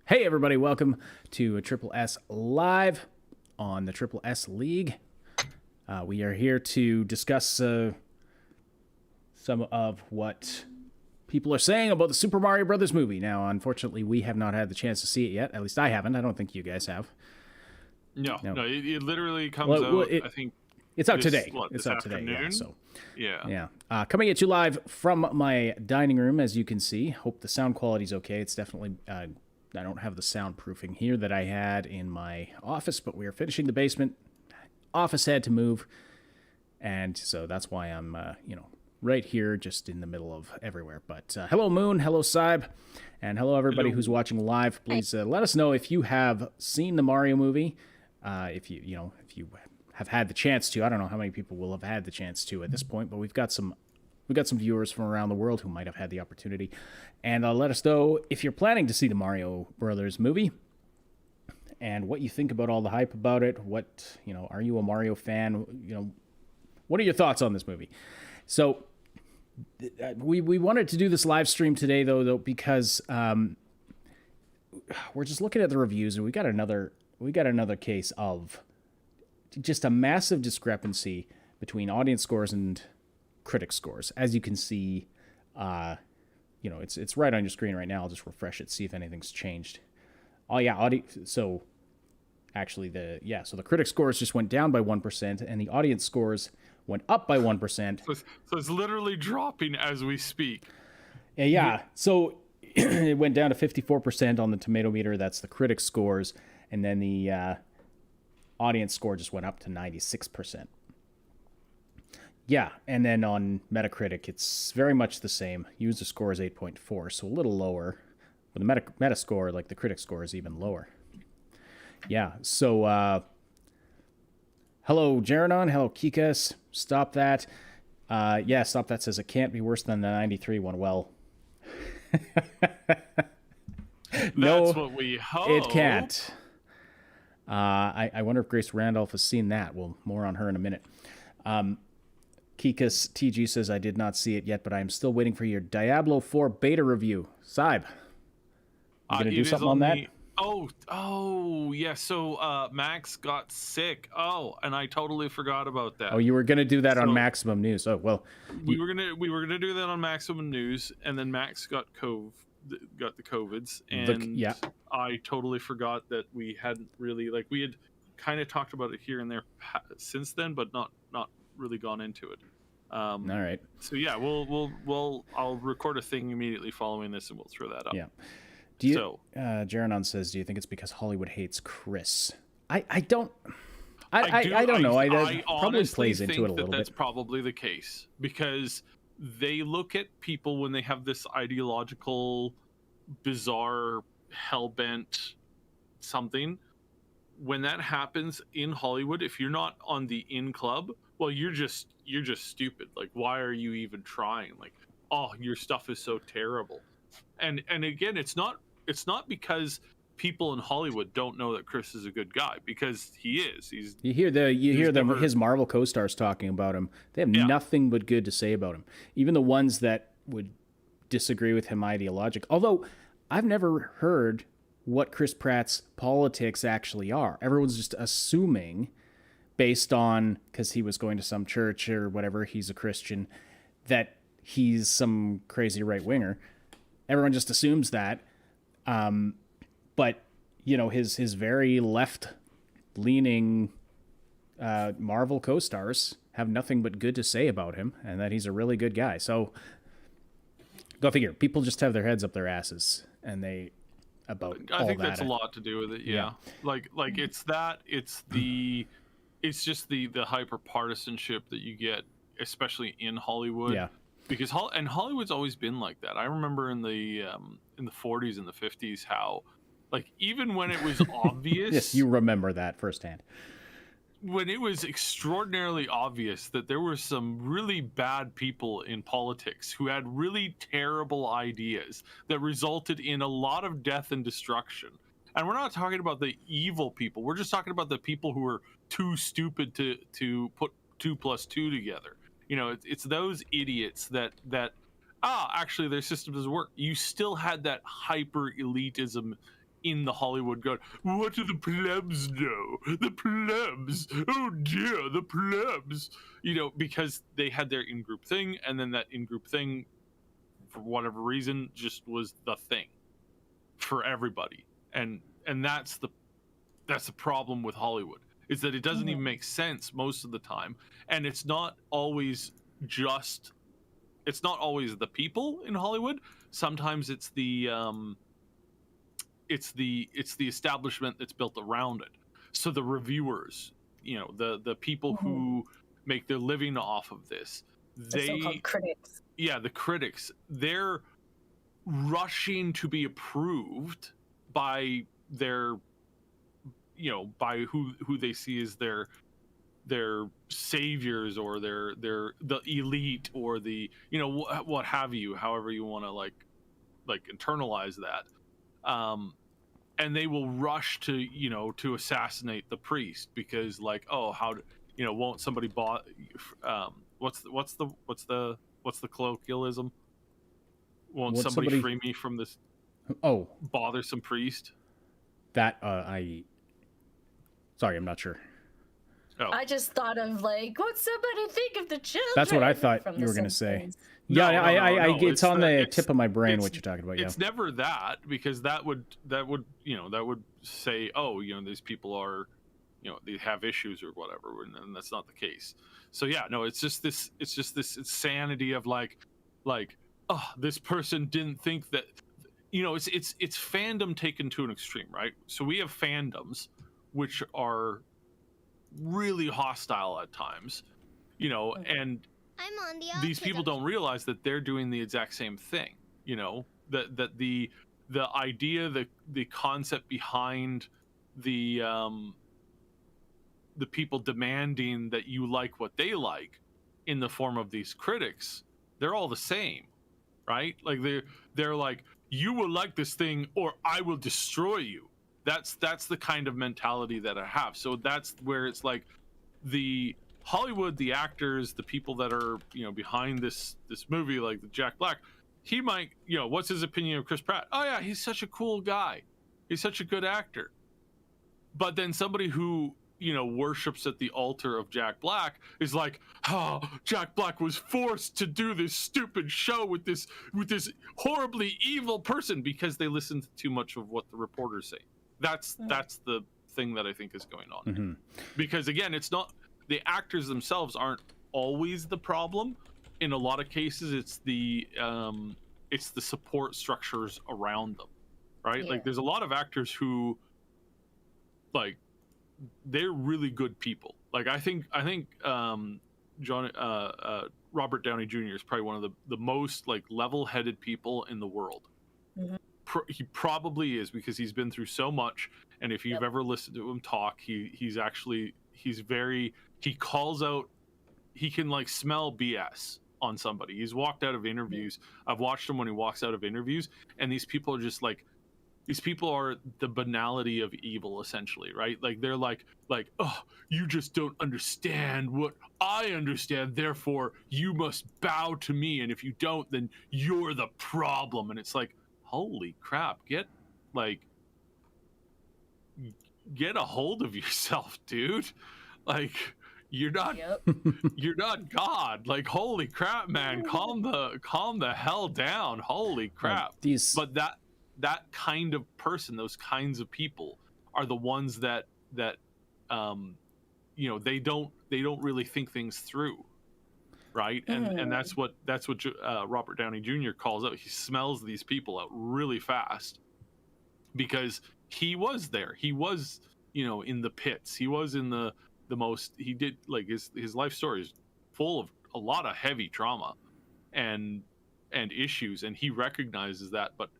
Hey everybody, welcome to a Triple S Live on the Triple S League. We are here to discuss some of what people are saying about the Super Mario Brothers movie. Now, unfortunately, we have not had the chance to see it yet. At least I haven't. I don't think you guys have. No. It literally comes out, I think... It's out today. It's out afternoon? today, yeah. Yeah. Coming at you live from my dining room, as you can see. Hope the sound quality's okay. It's definitely... I don't have the soundproofing here that I had in my office, but we are finishing the basement. Office had to move, and so that's why I'm, right here, just in the middle of everywhere. But hello, Moon. Hello, Saib. And hello, everybody who's watching live. Please let us know if you have seen the Mario movie. If you have had the chance to. I don't know how many people will have had the chance to at this point, but we've got some viewers from around the world who might have had the opportunity. And let us know if you're planning to see the Mario Brothers movie and what you think about all the hype about it. What, are you a Mario fan? What are your thoughts on this movie? So we wanted to do this live stream today, though, because we're just looking at the reviews, and we got another case of just a massive discrepancy between audience scores and critic scores. As you can see, it's right on your screen right now. I'll just refresh it, see if anything's changed. Oh yeah, so actually the critic scores just went down by 1%, and the audience scores went up by 1%. So it's literally dropping as we speak. Yeah. So it went down to 54% on the tomato meter. That's the critic scores, and then the audience score just went up to 96%. Yeah, and then on Metacritic, it's very much the same. User score is 8.4, so a little lower. But the meta score, like the critic score, is even lower. Yeah, so hello, Jeranon. Hello, Kikas. Stop that. Stop that says it can't be worse than the 93 one. Well, no, that's what we hope. It can't. I wonder if Grace Randolph has seen that. Well, more on her in a minute. Kikas TG says, I did not see it yet, but I'm still waiting for your Diablo 4 beta review. Saib, you going to do something on that? Oh, yeah. So Max got sick. Oh, and I totally forgot about that. Oh, you were going to do that on Maximum News. Oh, well. We were gonna do that on Maximum News, and then Max got the COVIDs, and I totally forgot that we hadn't really, we had kind of talked about it here and there since then, but not really gone into it. All right. So yeah, I'll record a thing immediately following this, and we'll throw that up. Yeah. Jeranon says, do you think it's because Hollywood hates Chris? I don't know. I probably plays into it a little bit. That's probably the case, because they look at people when they have this ideological, bizarre, hell-bent something. When that happens in Hollywood, if you're not on the in club, well, you're just stupid. Why are you even trying? Your stuff is so terrible. And again, it's not because people in Hollywood don't know that Chris is a good guy, because he is. You hear his Marvel co-stars talking about him. They have nothing but good to say about him. Even the ones that would disagree with him ideologically. Although I've never heard what Chris Pratt's politics actually are. Everyone's just assuming, based on, because he was going to some church or whatever, he's a Christian, that he's some crazy right-winger. Everyone just assumes that. But, his very left-leaning Marvel co-stars have nothing but good to say about him, and that he's a really good guy. So, go figure. People just have their heads up their asses, and I think that's a lot to do with it. Yeah. It's just the hyper partisanship that you get, especially in Hollywood. Yeah. Because Hollywood's always been like that. I remember in the 40s and the 50s how, even when it was obvious. Yes, you remember that firsthand. When it was extraordinarily obvious that there were some really bad people in politics who had really terrible ideas that resulted in a lot of death and destruction. And we're not talking about the evil people. We're just talking about the people who are too stupid to put 2 + 2 together. It's those idiots that actually their system doesn't work. You still had that hyper elitism in the Hollywood going, what do the plebs know? The plebs, oh dear, the plebs, you know, because they had their in-group thing, and then that in-group thing, for whatever reason, just was the thing for everybody. And that's the problem with Hollywood, is that it doesn't even make sense most of the time, and it's not always the people in Hollywood. Sometimes it's the establishment that's built around it. So the reviewers, you know, the people who make their living off of this, The so-called critics. Yeah, the critics, they're rushing to be approved by their, you know, by who they see as their saviors, or the elite, or the, you know, what have you, however you want to like internalize that. And they will rush to, you know, to assassinate the priest, because like, oh, how do, you know, won't somebody what's the colloquialism? Won't somebody free me from this bothersome priest? That sorry, I'm not sure. Oh. I just thought of like, what's somebody think of the children? That's what I thought you were going to say. No, it's on the tip of my brain what you're talking about. It's never that, because that would you know, that would say, oh, you know, these people are, you know, they have issues or whatever, and that's not the case. So yeah, no, it's just this insanity of like, oh, this person didn't think that, you know, it's fandom taken to an extreme, right? So we have fandoms which are really hostile at times, you know, and these people don't realize that they're doing the exact same thing, you know, that the idea, the concept behind the people demanding that you like what they like in the form of these critics, they're all the same, right? Like they're like, you will like this thing or I will destroy you. That's the kind of mentality that I have. So that's where it's like the Hollywood, the actors, the people that are, you know, behind this movie, like the Jack Black, he might, you know, what's his opinion of Chris Pratt? Oh yeah, he's such a cool guy. He's such a good actor. But then somebody who, you know, worships at the altar of Jack Black is like, oh, Jack Black was forced to do this stupid show with this horribly evil person because they listened to too much of what the reporters say. That's the thing that I think is going on. Because again, it's not, the actors themselves aren't always the problem. In a lot of cases, it's the support structures around them, right? Yeah. Like there's a lot of actors who, like, they're really good people. Like I think Robert Downey Jr. is probably one of the most like level-headed people in the world. He probably is, because he's been through so much, and if you've ever listened to him talk, he calls out, he can like smell BS on somebody. He's walked out of interviews. I've watched him when he walks out of interviews, and these people are just like, these people are the banality of evil, essentially, right? Like they're like, oh, you just don't understand what I understand, therefore you must bow to me, and if you don't, then you're the problem. And it's like, holy crap, get a hold of yourself, dude. Like you're not you're not God. Like, holy crap, man, calm the hell down. Holy crap. But that kind of person, those kinds of people are the ones that you know, they don't really think things through, right? And that's what Robert Downey Jr. calls out. He smells these people out really fast, because he was there. He was, you know, in the pits. He was in the most, he did, like, his life story is full of a lot of heavy trauma and issues, and he recognizes that, but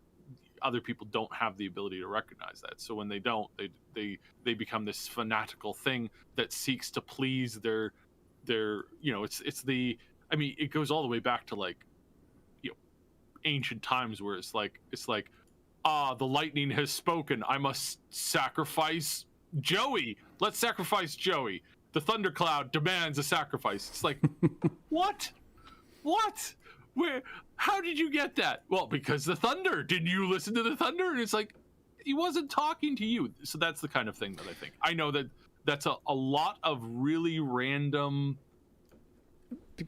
other people don't have the ability to recognize that. So when they don't, they become this fanatical thing that seeks to please their, you know, it's the, I mean, it goes all the way back to like, you know, ancient times, where it's like the lightning has spoken, I must sacrifice Joey. Let's sacrifice Joey. The thundercloud demands a sacrifice. It's like, what? Where? How did you get that? Well, because the thunder. Didn't you listen to the thunder? And it's like, he wasn't talking to you. So that's the kind of thing that I think. I know that that's a lot of really random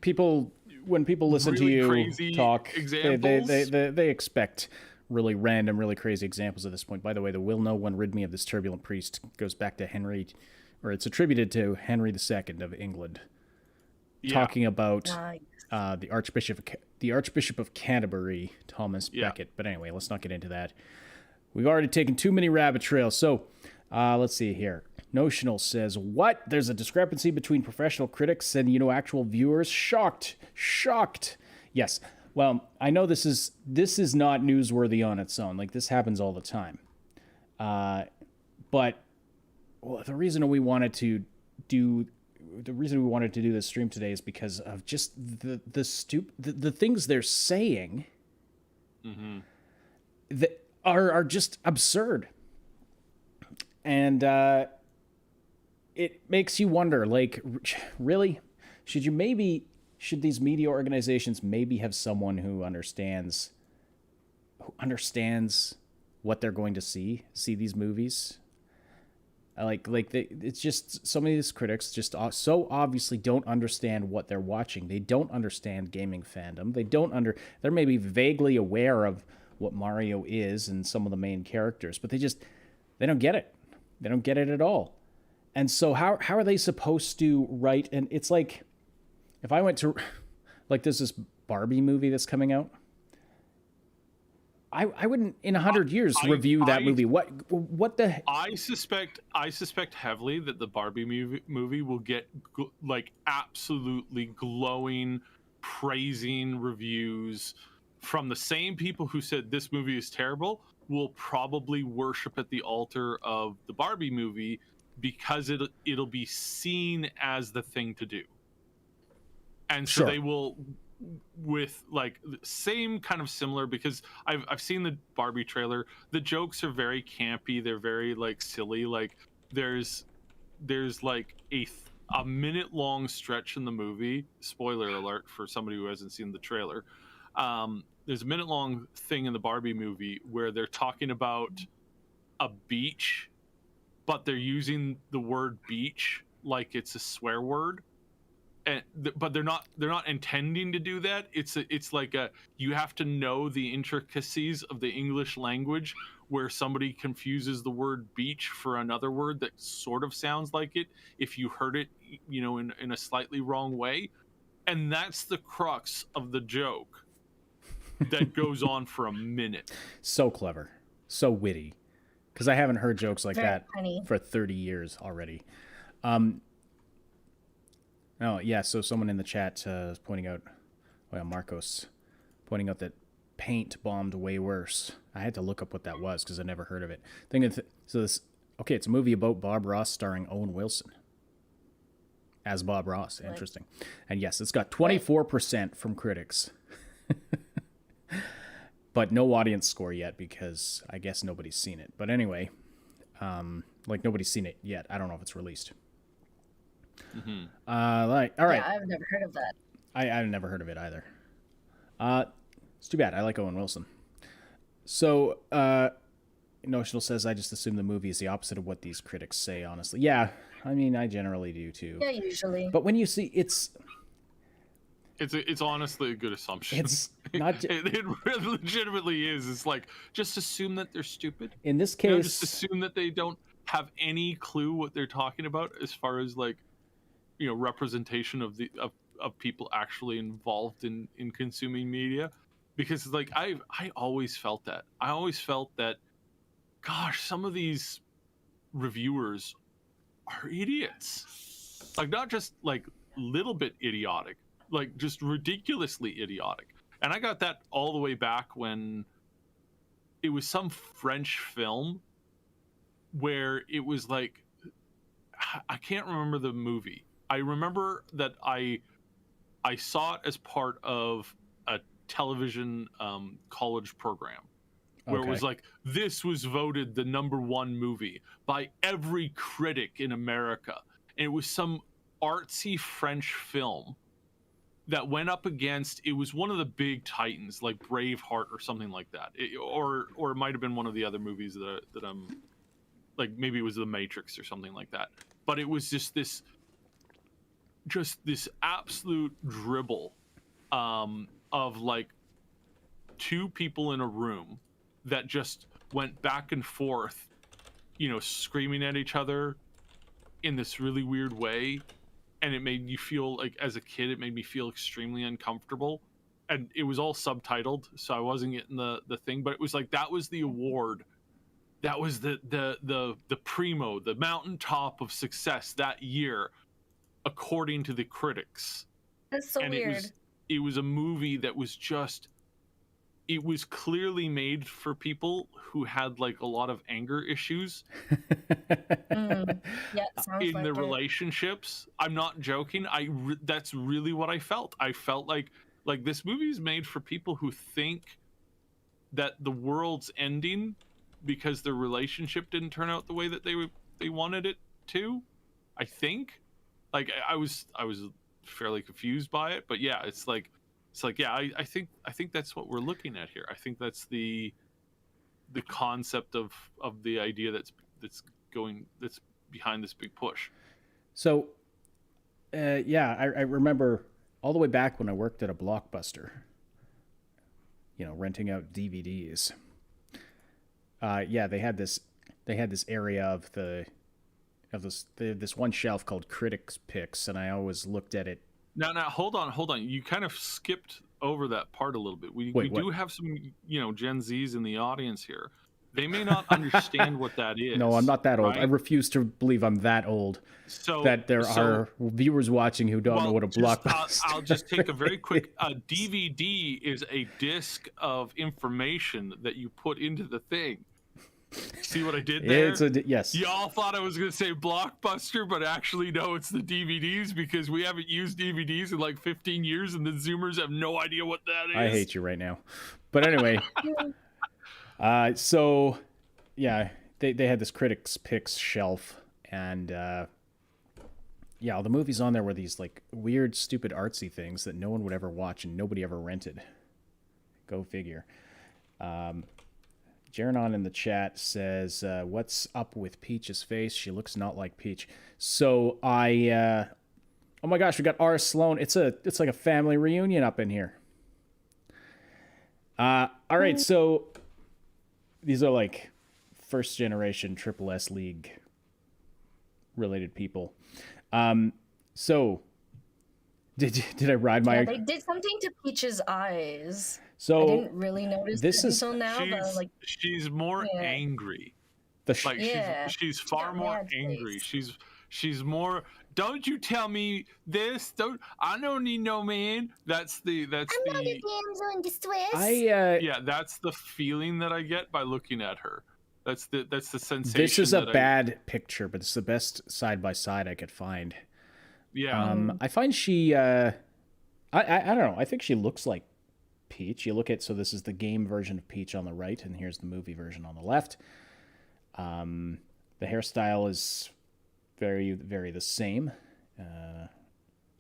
people. When people listen really to you crazy talk, examples. they expect really random, really crazy examples at this point. By the way, the "will no one rid me of this turbulent priest" goes back to Henry, or it's attributed to Henry II of England, talking about the Archbishop of Canterbury, Thomas Becket. But anyway, let's not get into that. We've already taken too many rabbit trails. So let's see here. Notional says, what? There's a discrepancy between professional critics and, actual viewers? Shocked. Yes. Well, I know this is not newsworthy on its own. Like, this happens all the time. But the reason we wanted to do this stream today is because of just the things they're saying that are just absurd. And it makes you wonder, like, really, should these media organizations maybe have someone who understands what they're going to see these movies? It's just some of these critics just so obviously don't understand what they're watching. They don't understand gaming fandom. They're maybe vaguely aware of what Mario is and some of the main characters, but they don't get it. They don't get it at all. And so how are they supposed to write? And it's like, if I went to, like, there's this Barbie movie that's coming out. I wouldn't in 100 years review that movie. What the? I suspect heavily that the Barbie movie will get like absolutely glowing, praising reviews from the same people who said this movie is terrible. Will probably worship at the altar of the Barbie movie because it'll be seen as the thing to do, and so they will. With like the same kind of similar, because I've seen the Barbie trailer. The jokes are very campy. They're very like silly. Like there's like a minute long stretch in the movie. Spoiler alert for somebody who hasn't seen the trailer. There's a minute long thing in the Barbie movie where they're talking about a beach, but they're using the word beach like it's a swear word. But they're not intending to do that. It's like you have to know the intricacies of the English language where somebody confuses the word beach for another word that sort of sounds like it if you heard it in a slightly wrong way, and that's the crux of the joke that goes on for a minute. So clever, so witty, because I haven't heard jokes like that funny. For 30 years already. Oh, yeah, so someone in the chat is pointing out, Marcos, pointing out that Paint bombed way worse. I had to look up what that was because I never heard of it. It's a movie about Bob Ross starring Owen Wilson as Bob Ross. Interesting. And yes, it's got 24% from critics. But no audience score yet because I guess nobody's seen it. But anyway, nobody's seen it yet. I don't know if it's released. Mm-hmm. All right. Yeah, I've never heard of that. I've never heard of it either. It's too bad. I like Owen Wilson. So, Notional says, I just assume the movie is the opposite of what these critics say, honestly. Yeah, I mean, I generally do too. Yeah, usually. But when you see it's honestly a good assumption. It's not. It legitimately is. It's like, just assume that they're stupid. In this case, just assume that they don't have any clue what they're talking about as far as like, representation of people actually involved in consuming media. Because like I always felt that. I always felt that, gosh, some of these reviewers are idiots. Like, not just like little bit idiotic, like just ridiculously idiotic. And I got that all the way back when it was some French film where it was like, I can't remember the movie. I remember that I saw it as part of a television college program where it was like, this was voted the #1 movie by every critic in America. And it was some artsy French film that went up against, it was one of the big titans like Braveheart or something like that, or it might have been one of the other movies that I'm like, maybe it was The Matrix or something like that, but it was just this absolute dribble of like two people in a room that just went back and forth, screaming at each other in this really weird way. And it made you feel like, as a kid, it made me feel extremely uncomfortable. And it was all subtitled, so I wasn't getting the thing, but it was like, that was the award. That was the primo, the mountaintop of success that year, according to the critics. That's so weird. It was a movie that was just, it was clearly made for people who had like a lot of anger issues Yeah, sounds in like the it. relationships. I'm not joking. That's really what I felt. I felt like this movie is made for people who think that the world's ending because their relationship didn't turn out the way that they wanted it to. I think, like, I was fairly confused by it, but yeah, it's like yeah, I think that's what we're looking at here. I think that's the concept of the idea that's behind this big push. So, yeah, I remember all the way back when I worked at a Blockbuster, renting out DVDs. Yeah, they had this area of this one shelf called Critics Picks, and I always looked at it. Now, hold on. You kind of skipped over that part a little bit. We do have some, Gen Zs in the audience here. They may not understand what that is. No, I'm not that old. right? I refuse to believe I'm that old. So that there are viewers watching who don't know what a Blockbuster. I'll just take a very quick. DVD is a disc of information that you put into the thing. See what I did there? Yes. Y'all thought I was going to say Blockbuster, but actually, no, it's the DVDs, because we haven't used DVDs in like 15 years, and the Zoomers have no idea what that is. I hate you right now. But anyway, so, yeah, they had this Critics Picks shelf, and, yeah, all the movies on there were these, like, weird, stupid, artsy things that no one would ever watch and nobody ever rented. Go figure. Jeranon in the chat says, what's up with Peach's face? She looks not like Peach. So oh my gosh, we got R. Sloan. It's like a family reunion up in here. All right, so these are like first generation Triple S League related people. So did I ride my... Yeah, they did something to Peach's eyes. So I didn't really notice this until now, but like, she's more angry. She's far more angry. She's more. Don't you tell me this? I don't need no man. I'm not a damsel in distress. Yeah, that's the feeling that I get by looking at her. That's the sensation. This is a bad picture, but it's the best side by side I could find. Yeah. I find she. I don't know. I think she looks like Peach. You look at, so this is the game version of Peach on the right, and here's the movie version on the left. The hairstyle is very, very the same.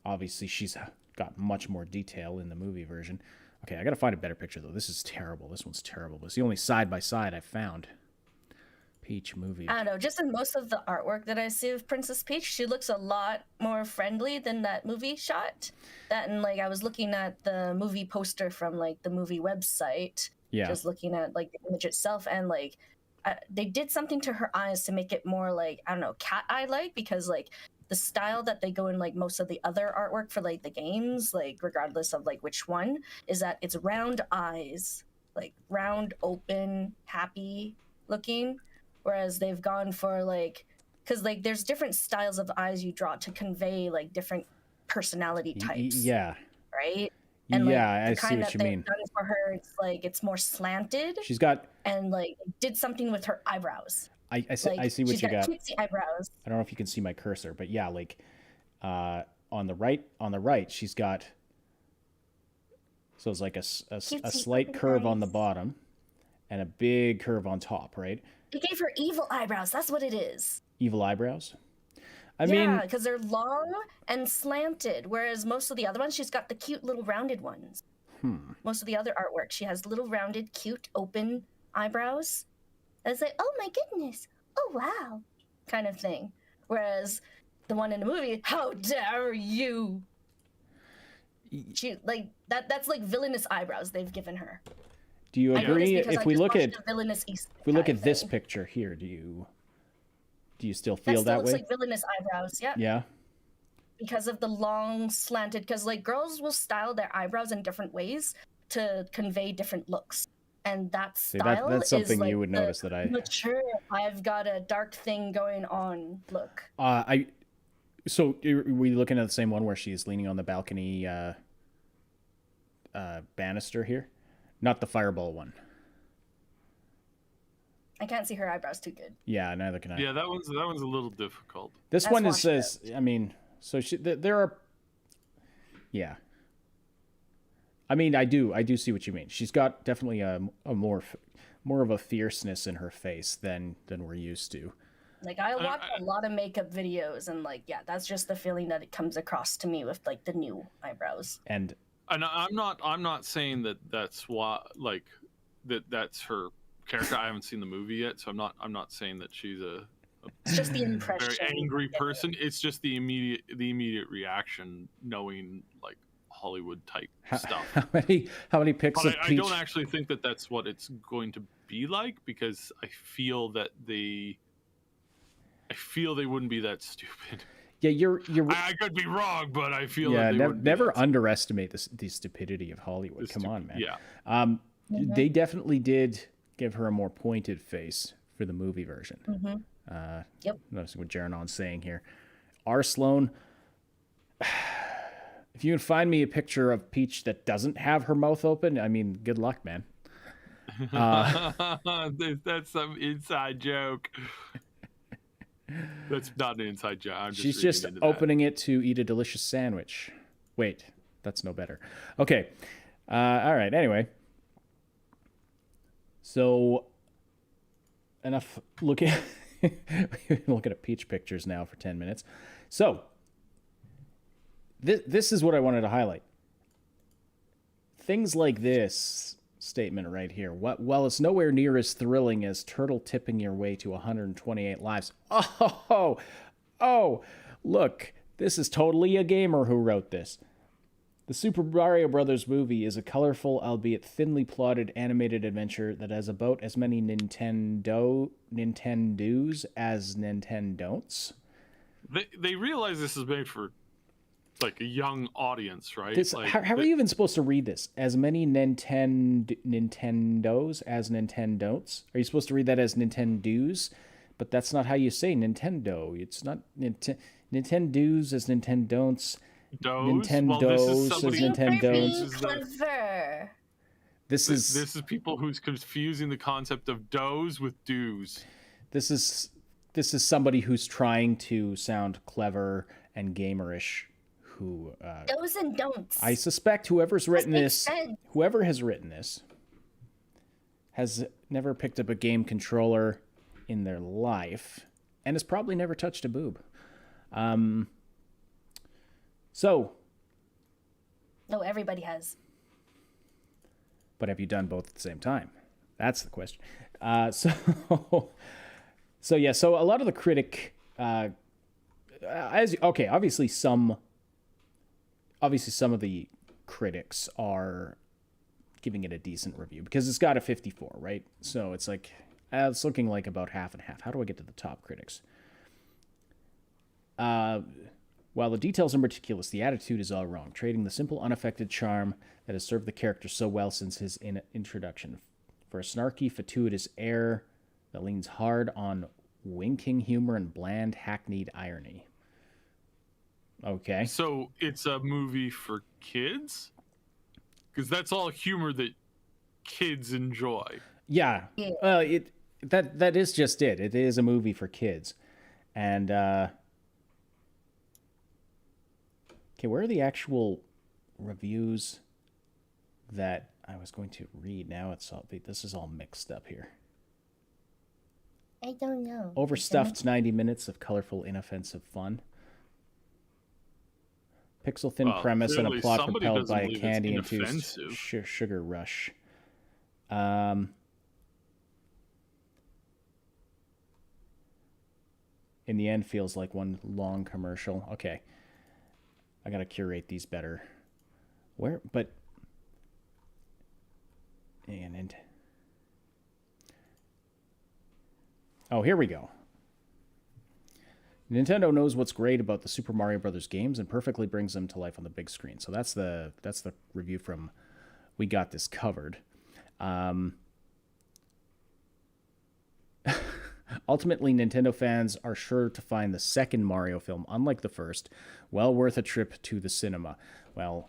Obviously, she's got much more detail in the movie version. Okay, I gotta find a better picture, though. This is terrible. This one's terrible. It's the only side-by-side I've found. Peach movie. I don't know, just in most of the artwork that I see of Princess Peach, she looks a lot more friendly than that movie shot. That, and like I was looking at the movie poster from like the movie website, just looking at like the image itself, and like they did something to her eyes to make it more like, I don't know, cat eye like, because like the style that they go in like most of the other artwork for like the games, like regardless of like which one, is that it's round eyes, like round, open, happy looking. Whereas they've gone for like, because like there's different styles of eyes you draw to convey like different personality types. Yeah. Right? And like, I see what you mean. Done for her, it's like it's more slanted. She's got, and like did something with her eyebrows. I see what you got. Cutesy eyebrows. I don't know if you can see my cursor, but yeah, like on the right, she's got, so it's like a slight curve on the bottom and a big curve on top, right? He gave her evil eyebrows. That's what it is. Evil eyebrows. I mean, because they're long and slanted, whereas most of the other ones, she's got the cute little rounded ones. Most of the other artwork, she has little rounded, cute, open eyebrows. It's like, oh my goodness, oh wow, kind of thing. Whereas the one in the movie, how dare you? She like that's like villainous eyebrows they've given her. do you agree if we look at this thing. picture here, do you still That feel still that looks way? like villainous eyebrows, yeah. Yeah. Because of the long slanted, because like girls will style their eyebrows in different ways to convey different looks, and that style that's something is like you would notice that I mature. I've got a dark thing going on. Look, So are we looking at the same one where she's leaning on the balcony banister here? Not the fireball one. I can't see her eyebrows too good. Yeah, neither can I. Yeah, that one's a little difficult. This That's one washed says, I mean, so there are, yeah. I mean, I do see what you mean. She's got definitely a more of a fierceness in her face than we're used to. Like I watch a lot of makeup videos, and like, yeah, that's just the feeling that it comes across to me with like the new eyebrows. And I'm not saying that's what like that's her character. I haven't seen the movie yet, so I'm not saying that she's a It's just the impression. very angry person. It's just the immediate reaction, knowing like Hollywood type stuff. how many pics of I Peach? don't actually think that that's what it's going to be like, because I feel they wouldn't be that stupid. Yeah, you're. I could be wrong, but I feel Yeah, that they wouldn't be never that underestimate the stupidity of Hollywood. Come on, man. Yeah. They definitely did give her a more pointed face for the movie version. Yep. Noticing what Jarenon's saying here. R. Sloan, if you can find me a picture of Peach that doesn't have her mouth open, I mean, good luck, man. That's some inside joke. That's not an inside joke. She's just opening it to eat a delicious sandwich. Wait, that's no better. Okay. All right. Anyway. So, enough looking at Peach pictures now for 10 minutes. So, this is what I wanted to highlight. Things like this statement right here. While it's nowhere near as thrilling as turtle tipping your way to 128 lives. Oh, look, this is totally a gamer who wrote this. The Super Mario Brothers movie is a colorful, albeit thinly plotted animated adventure that has about as many Nintendo's as Nintendon'ts. They realize this is made for like a young audience, right? How are you even supposed to read this? As many Nintendo's as Nintendon'ts? Are you supposed to read that as Nintendo's? But that's not how you say Nintendo. It's not Nintendo's as Nintendon'ts. Nintendo's as Nintendon'ts. Clever. This is people who's confusing the concept of does with do's. This is somebody who's trying to sound clever and gamerish. Who Do's and don'ts. I suspect whoever has written this has never picked up a game controller in their life and has probably never touched a boob. So. No, everybody has. But have you done both at the same time? That's the question. So a lot of the critic, obviously some of the critics are giving it a decent review because it's got a 54, right? So it's like, it's looking like about half and half. How do I get to the top critics? While the details are meticulous, the attitude is all wrong, trading the simple, unaffected charm that has served the character so well since his introduction for a snarky, fortuitous air that leans hard on winking humor and bland, hackneyed irony. Okay. So it's a movie for kids? Because that's all humor that kids enjoy. Yeah. That is just it. It is a movie for kids. And okay, where are the actual reviews that I was going to read? Now this is all mixed up here. I don't know. Overstuffed 90 minutes of colorful, inoffensive fun. Pixel thin Well, premise and a clearly plot somebody propelled doesn't by a believe it's candy infused inoffensive. sugar rush. In the end, feels like one long commercial. Okay, I gotta curate these better. Where, but and oh, here we go. Nintendo knows what's great about the Super Mario Brothers games and perfectly brings them to life on the big screen. So that's the review from We Got This Covered. Ultimately, Nintendo fans are sure to find the second Mario film, unlike the first, well worth a trip to the cinema. Well,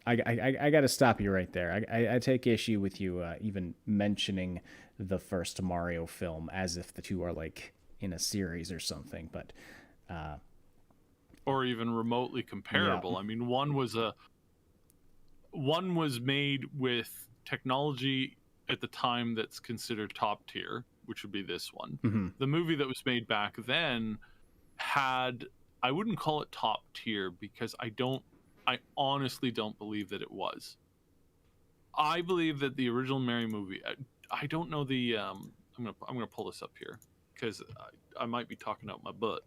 I got to stop you right there. I take issue with you even mentioning the first Mario film as if the two are like in a series or something, but or even remotely comparable. Yeah. I mean, one was made with technology at the time that's considered top tier, which would be this one. Mm-hmm. The movie that was made back then had, I wouldn't call it top tier because I honestly don't believe that it was. I believe that the original Mario movie, I don't know the I'm gonna pull this up here because I might be talking out my butt,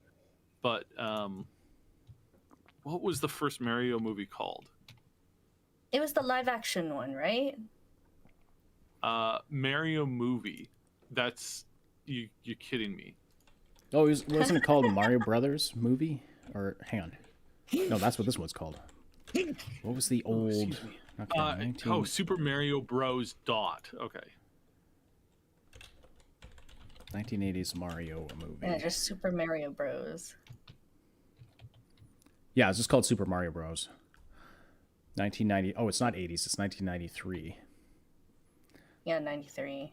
but what was the first Mario movie called? It was the live action one, right? Mario movie. That's you're kidding me. Oh, wasn't it called Mario Brothers movie? Or hang on, no, that's what this one's called. What was the old? Okay, Super Mario Bros. Okay. 1980s Mario movie. Yeah, just Super Mario Bros. Yeah, it's just called Super Mario Bros. 1990. Oh, it's not 80s. It's 1993. Yeah, 93.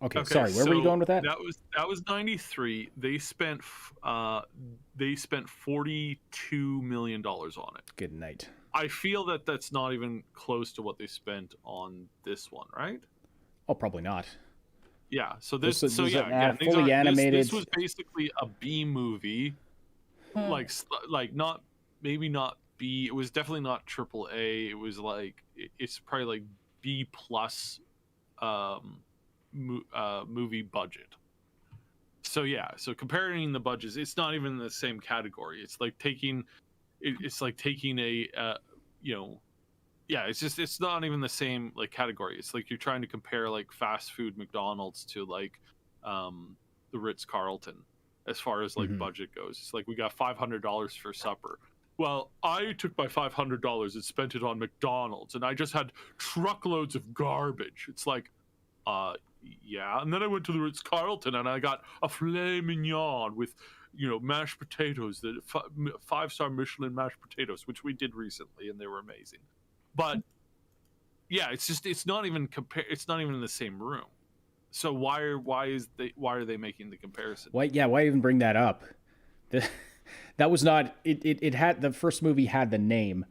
Okay, sorry. Where were you going with that? That was 93. They spent $42 million on it. Good night. I feel that that's not even close to what they spent on this one, right? Oh, probably not. Yeah. So This was fully animated. This was basically a B movie, like not maybe not B. It was definitely not triple A. It was like it's probably like B plus movie budget. So yeah, so comparing the budgets, it's not even the same category. It's like taking a it's not even the same like category. It's like you're trying to compare like fast food McDonald's to like the Ritz-Carlton as far as like budget goes. It's like we got $500 for supper. Well, I took my $500 and spent it on McDonald's, and I just had truckloads of garbage. It's like, yeah. And then I went to the Ritz-Carlton, and I got a filet mignon with, mashed potatoes, the 5-star Michelin mashed potatoes, which we did recently, and they were amazing. But yeah, it's not even in the same room. So why are they making the comparison? Why even bring that up? That was not it had, the first movie had the name.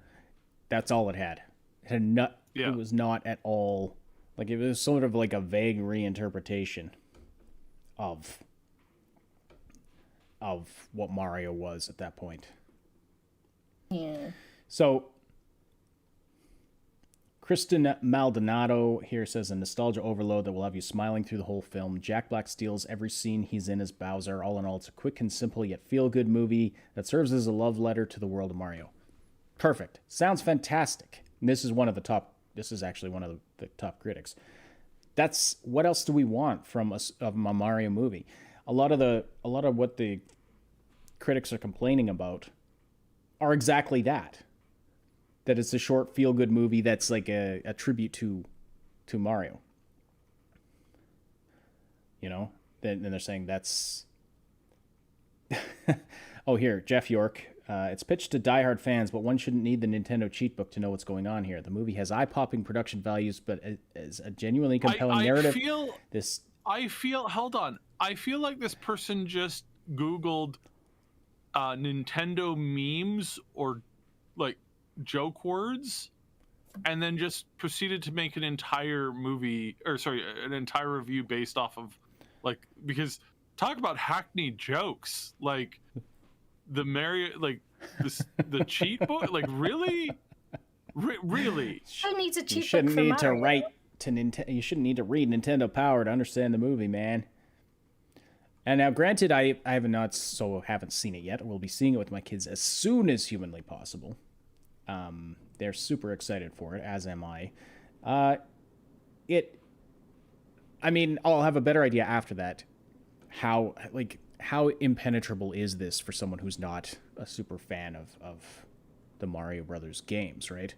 That's all it had. It was not at all, like, it was sort of like a vague reinterpretation of what Mario was at that point. Yeah. So Kristin Maldonado here says, a nostalgia overload that will have you smiling through the whole film. Jack Black steals every scene he's in as Bowser. All in all, it's a quick and simple yet feel-good movie that serves as a love letter to the world of Mario. Perfect. Sounds fantastic. And this is actually one of the top critics. That's, what else do we want from a Mario movie? A lot of what the critics are complaining about are exactly that. That it's a short, feel-good movie that's like a tribute to Mario. Then they're saying that's... Oh, here, Jeff York. It's pitched to diehard fans, but one shouldn't need the Nintendo cheat book to know what's going on here. The movie has eye-popping production values, but as a genuinely compelling narrative... Hold on. I feel like this person just Googled Nintendo memes or, like, joke words, and then just proceeded to make an entire review based off of, like, because talk about hackneyed jokes, like the Mario, like the cheat book? Like, really? Really? Who needs a You cheat book shouldn't for need to Mario? write to Nintendo. You shouldn't need to read Nintendo Power to understand the movie, man. And now, granted, I haven't seen it yet. We'll be seeing it with my kids as soon as humanly possible. They're super excited for it, as am I. I mean, I'll have a better idea after that. How impenetrable is this for someone who's not a super fan of the Mario Brothers games, right?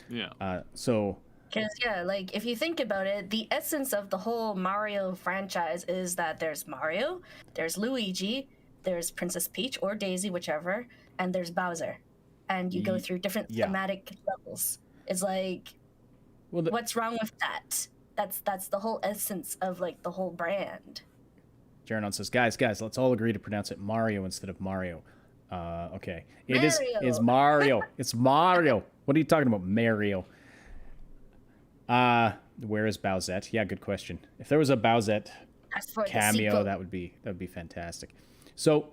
Yeah. Because, yeah, like, if you think about it, the essence of the whole Mario franchise is that there's Mario, there's Luigi, there's Princess Peach or Daisy, whichever, and there's Bowser. And you go through different thematic levels. It's like, what's wrong with that? That's the whole essence of, like, the whole brand. Jaron says, guys, let's all agree to pronounce it Mario instead of Mario. Okay. It is Mario. It's Mario. What are you talking about, Mario? Where is Bowsette? Yeah, good question. If there was a Bowsette cameo, that would be fantastic. So,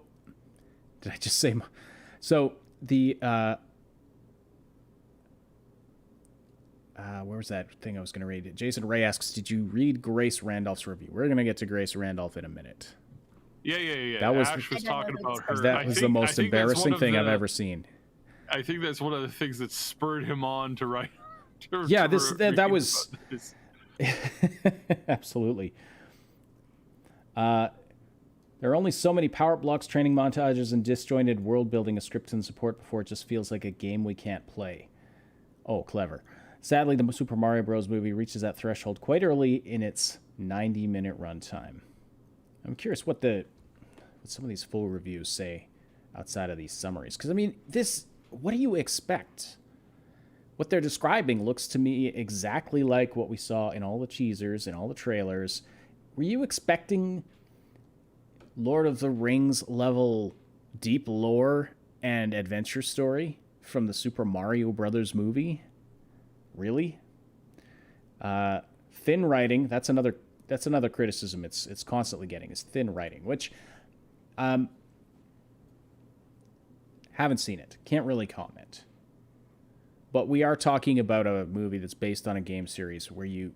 did I just say? So the where was that thing I was going to read? Jason Ray asks, "Did you read Grace Randolph's review?" We're going to get to Grace Randolph in a minute. Yeah. That was Ash was talking about her. That was the most embarrassing thing I've ever seen. I think that's one of the things that spurred him on to write. That was absolutely. There are only so many power blocks, training montages, and disjointed world building a script can support before it just feels like a game we can't play. Oh, clever. Sadly, the Super Mario Bros. Movie reaches that threshold quite early in its 90-minute runtime. I'm curious what some of these full reviews say outside of these summaries. Because, I mean, what do you expect? What they're describing looks to me exactly like what we saw in all the teasers and all the trailers. Were you expecting Lord of the Rings level deep lore and adventure story from the Super Mario Brothers movie? Really? Thin writing, that's another criticism it's constantly getting, is thin writing, which haven't seen it. Can't really comment. But we are talking about a movie that's based on a game series where you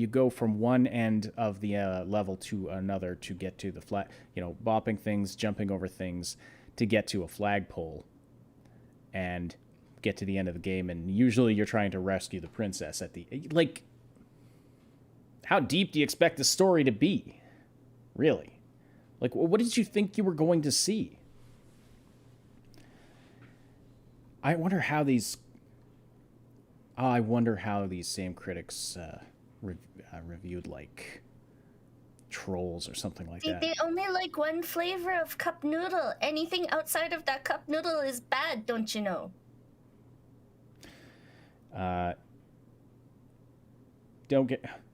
go from one end of the level to another to get to the flag, bopping things, jumping over things to get to a flagpole and get to the end of the game. And usually you're trying to rescue the princess at the, like, how deep do you expect the story to be? Really? Like, what did you think you were going to see? I wonder how these same critics reviewed, like, Trolls or something like that. They only like one flavor of cup noodle. Anything outside of that cup noodle is bad, don't you know?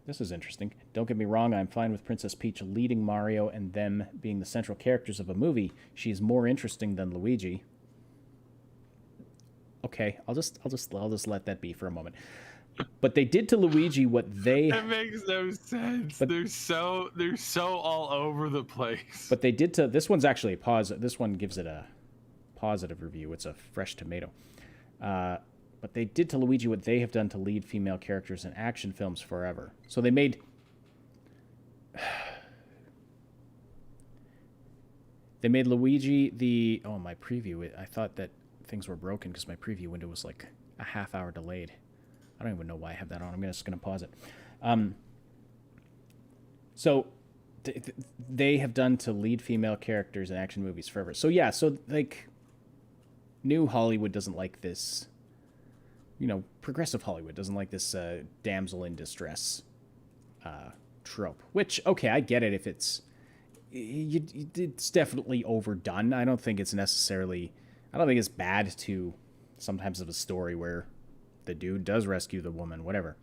This is interesting. Don't get me wrong, I'm fine with Princess Peach leading Mario and them being the central characters of a movie. She's more interesting than Luigi. Okay, I'll just let that be for a moment. But they did to Luigi what they... That makes no sense. They're so all over the place. But they did to... This one's actually a positive. This one gives it a positive review. It's a fresh tomato. But they did to Luigi what they have done to lead female characters in action films forever. So they made... They made Luigi the... Oh, my preview. I thought that things were broken because my preview window was like a half hour delayed. I don't even know why I have that on. I'm just going to pause it. So they have done to lead female characters in action movies forever. So yeah, so like new Hollywood doesn't like this, progressive Hollywood doesn't like this damsel in distress trope, which, okay, I get it if it's definitely overdone. I don't think it's bad to sometimes have a story where the dude does rescue the woman, whatever.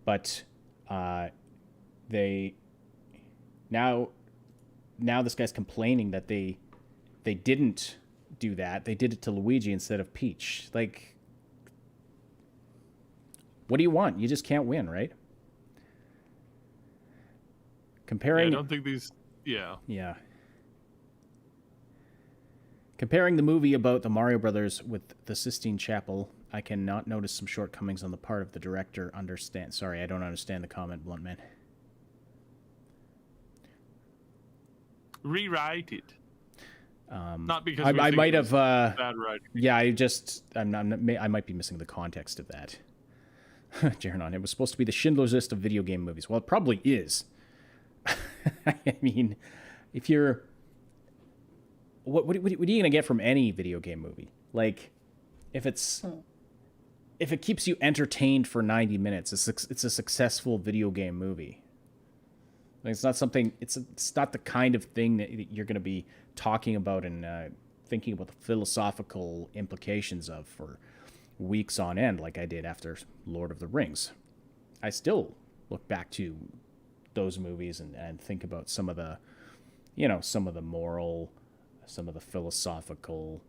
But they now this guy's complaining that they didn't do that. They did it to Luigi instead of Peach. Like, what do you want? You just can't win, right? Comparing... I don't think these... Yeah. Comparing the movie about the Mario Brothers with the Sistine Chapel, I cannot notice some shortcomings on the part of the director. Sorry, I don't understand the comment, Blunt Man. Rewrite it. Not because I might have. Bad writing. Yeah, I might be missing the context of that. Jaron, it was supposed to be the Schindler's List of video game movies. Well, it probably is. I mean, if you're, what are you gonna get from any video game movie? Like, if it keeps you entertained for 90 minutes, it's a successful video game movie. Like, it's not something. It's not the kind of thing that you're gonna be talking about and thinking about the philosophical implications of for weeks on end, like I did after Lord of the Rings. I still look back to those movies and think about some of the, some of the moral, some of the philosophical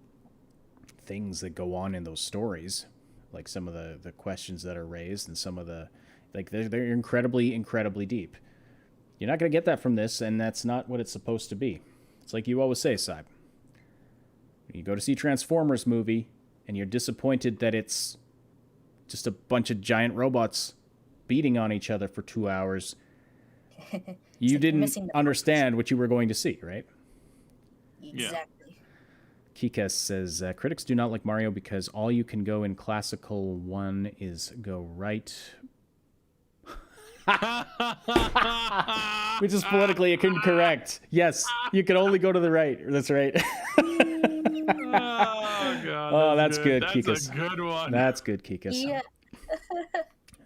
things that go on in those stories, like some of the questions that are raised and some of the, like, they're incredibly, incredibly deep. You're not going to get that from this, and that's not what it's supposed to be. It's like you always say, Saib. You go to see Transformers movie, and you're disappointed that it's just a bunch of giant robots beating on each other for 2 hours. You didn't understand what you were going to see, right? Exactly. Kika says, critics do not like Mario because all you can go in classical one is go right. Which is politically incorrect. Yes, you can only go to the right. That's right. Oh, God. Oh, that's good, That's Kikas. a good one. That's good, Kikas. Yeah.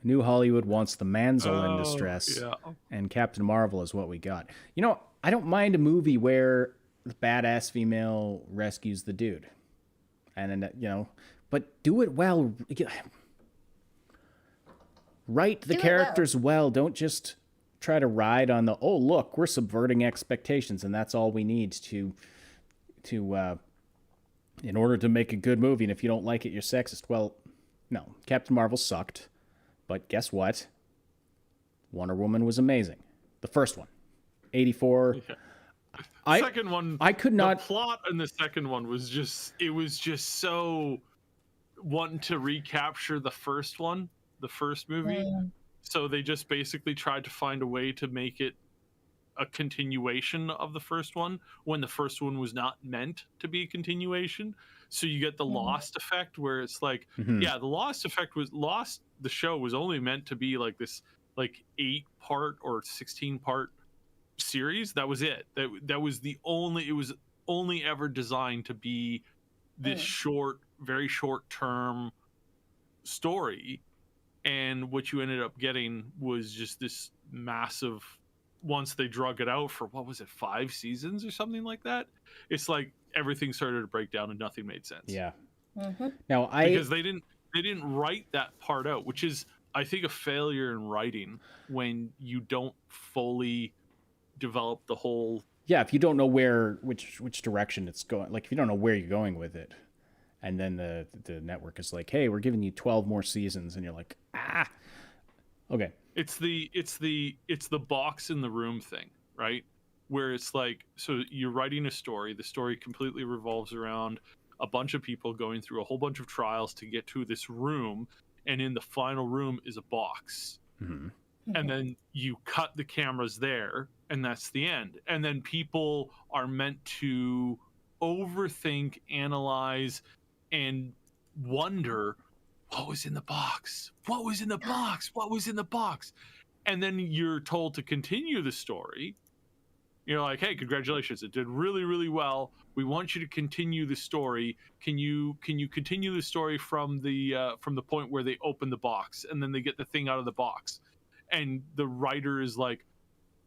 New Hollywood wants the manzel in distress, yeah. and Captain Marvel is what we got. I don't mind a movie where the badass female rescues the dude. And then, but do it well. Write the characters well. Don't just try to ride on the, oh, look, we're subverting expectations, and that's all we need to in order to make a good movie. And if you don't like it, you're sexist. Well, no. Captain Marvel sucked. But guess what? Wonder Woman was amazing. The first one. 84. Yeah. Second one, I could not. The plot in the second one was just so wanting to recapture the first one, the first movie. So they just basically tried to find a way to make it a continuation of the first one when the first one was not meant to be a continuation. So you get the Lost effect where it's like, the Lost effect was Lost. The show was only meant to be like this, like 8-part or 16-part series. That was it. That was the only. It was only ever designed to be this short, very short-term story. And what you ended up getting was just this massive. Once they drug it out for, what was it, 5 seasons or something like that, it's like everything started to break down and nothing made sense. Yeah. Now because they didn't write that part out, which is, I think, a failure in writing when you don't fully develop the whole. Yeah, if you don't know which direction it's going, like if you don't know where you're going with it, and then the network is like, hey, we're giving you 12 more seasons, and you're like, okay. It's the box in the room thing, right? Where it's like, so you're writing a story. The story completely revolves around a bunch of people going through a whole bunch of trials to get to this room, and in the final room is a box. And then you cut the cameras there, and that's the end. And then people are meant to overthink, analyze, and wonder, what was in the box? What was in the box? What was in the box? And then you're told to continue the story. You're like, hey, congratulations, it did really, really well. We want you to continue the story. Can you continue the story from the point where they open the box and then they get the thing out of the box? And the writer is like,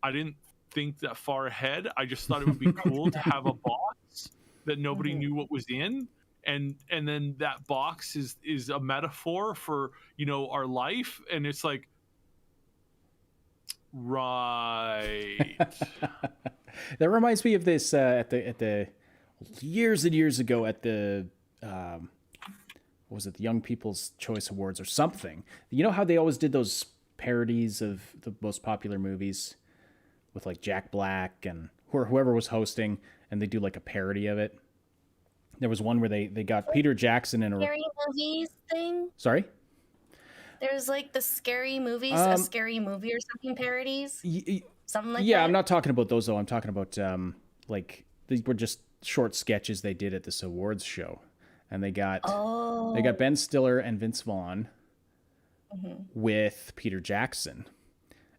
I didn't think that far ahead. I just thought it would be cool to have a box that nobody knew what was in. And then that box is a metaphor for, our life. And it's like, right. That reminds me of this at the years and years ago at the what was it, the Young People's Choice Awards or something. You know how they always did those parodies of the most popular movies with like Jack Black and whoever was hosting, and they do like a parody of it. There was one where they got Peter Jackson in a scary movies thing. Sorry. There's like the scary movies, a scary movie or something parodies, something like that. Yeah, I'm not talking about those though. I'm talking about like these were just short sketches they did at this awards show, and they got Ben Stiller and Vince Vaughn with Peter Jackson,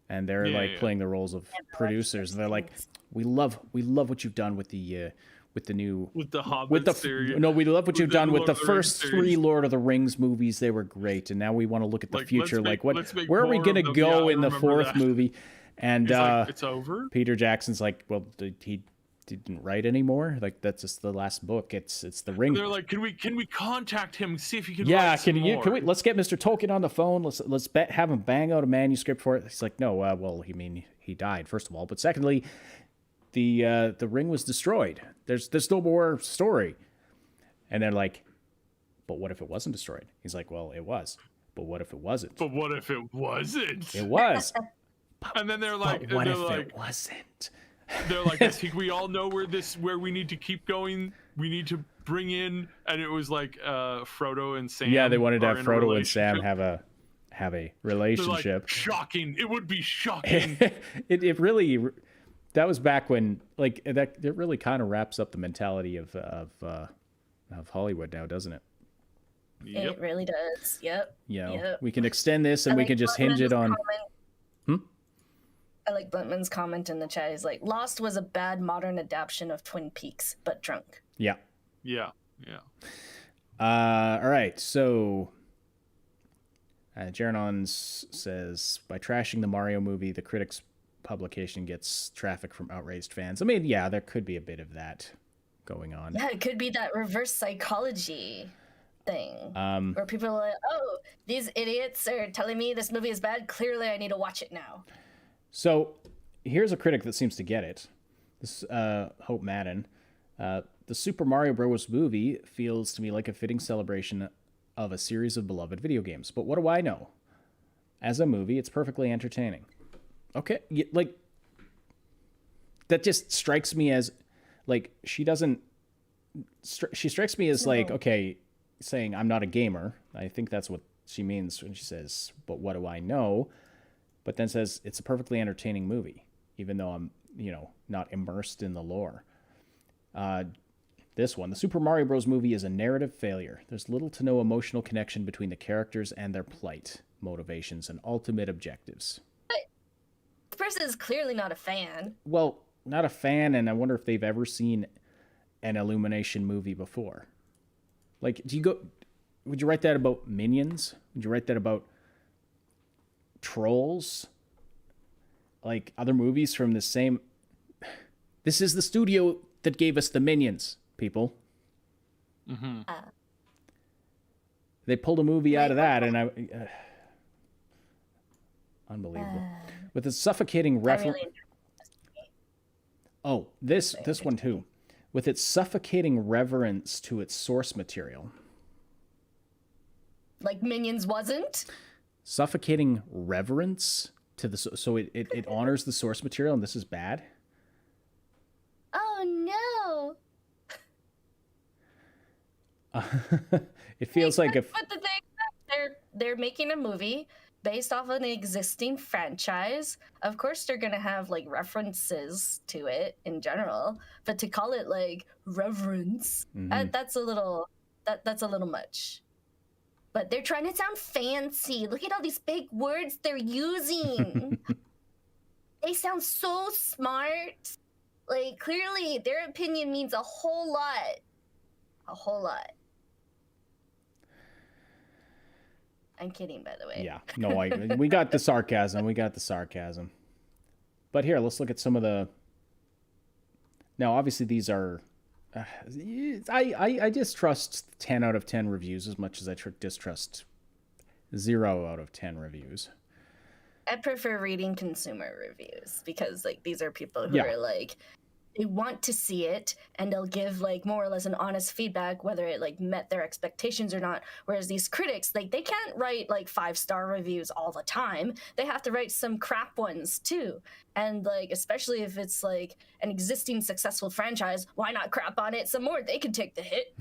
and they're playing the roles of producers. And they're like, we love what you've done with the Hobbit series. No, we love what you've done with the first 3 Lord of the Rings movies. They were great, and now we want to look at the future. Where are we going to go in the 4th movie? And it's over. Peter Jackson's like, well, he didn't write anymore. Like that's just the last book. It's the Ring. And they're like, can we contact him and see if he can? Yeah, write some more? Can we? Let's get Mr. Tolkien on the phone. Let's have him bang out a manuscript for it. He's like, no, well, he died first of all, but secondly, the ring was destroyed. There's no more story. And they're like, but what if it wasn't destroyed? He's like, well, it was. But what if it wasn't? But what if it wasn't? It was. And then they're like, but what if it wasn't? They're like, I think we all know where we need to keep going. We need to bring in, and it was like Frodo and Sam. Yeah, they wanted to have Frodo and Sam have a relationship. Like, shocking! It would be shocking. it really, that was back when it really kind of wraps up the mentality of Hollywood now, doesn't it? Yep. It really does. Yep. Yeah, we can extend this and we can just hinge it on. I like Bluntman's comment in the chat. He's like, Lost was a bad modern adaptation of Twin Peaks, but drunk. Yeah. All right. So, Jeranon says, by trashing the Mario movie, the critics' publication gets traffic from outraged fans. I mean, yeah, there could be a bit of that going on. Yeah, it could be that reverse psychology thing where people are like, oh, these idiots are telling me this movie is bad. Clearly, I need to watch it now. So here's a critic that seems to get it. This Hope Madden. The Super Mario Bros. Movie feels to me like a fitting celebration of a series of beloved video games. But what do I know? As a movie, it's perfectly entertaining. Okay, like that just strikes me as like she strikes me as like, okay, saying I'm not a gamer. I think that's what she means when she says, but what do I know? But then says it's a perfectly entertaining movie, even though I'm, not immersed in the lore. This one, the Super Mario Bros. Movie is a narrative failure. There's little to no emotional connection between the characters and their plight, motivations, and ultimate objectives. But this person is clearly not a fan. Well, not a fan, and I wonder if they've ever seen an Illumination movie before. Like, would you write that about Minions? Would you write that about Trolls? Like other movies from the same. This is the studio that gave us the Minions, people. They pulled a movie out of that, and unbelievable. With its suffocating reference. Oh, this one too. With its suffocating reverence to its source material. Like Minions wasn't? Suffocating reverence to the so it honors the source material, and this is bad. Oh no! It feels like if. But the thing, they're making a movie based off of an existing franchise. Of course, they're gonna have like references to it in general, but to call it like reverence, that's a little much. But they're trying to sound fancy. Look at all these big words they're using. They sound so smart. Like, clearly, their opinion means a whole lot. A whole lot. I'm kidding, by the way. Yeah. No, we got the sarcasm. But here, let's look at some of the... Now, obviously, these are... I distrust 10 out of 10 reviews as much as I distrust 0 out of 10 reviews. I prefer reading consumer reviews because like these are people who are like, they want to see it, and they'll give like more or less an honest feedback whether it like met their expectations or not. Whereas these critics, like, they can't write like 5-star reviews all the time. They have to write some crap ones too. And like, especially if it's like an existing successful franchise, why not crap on it some more? They can take the hit.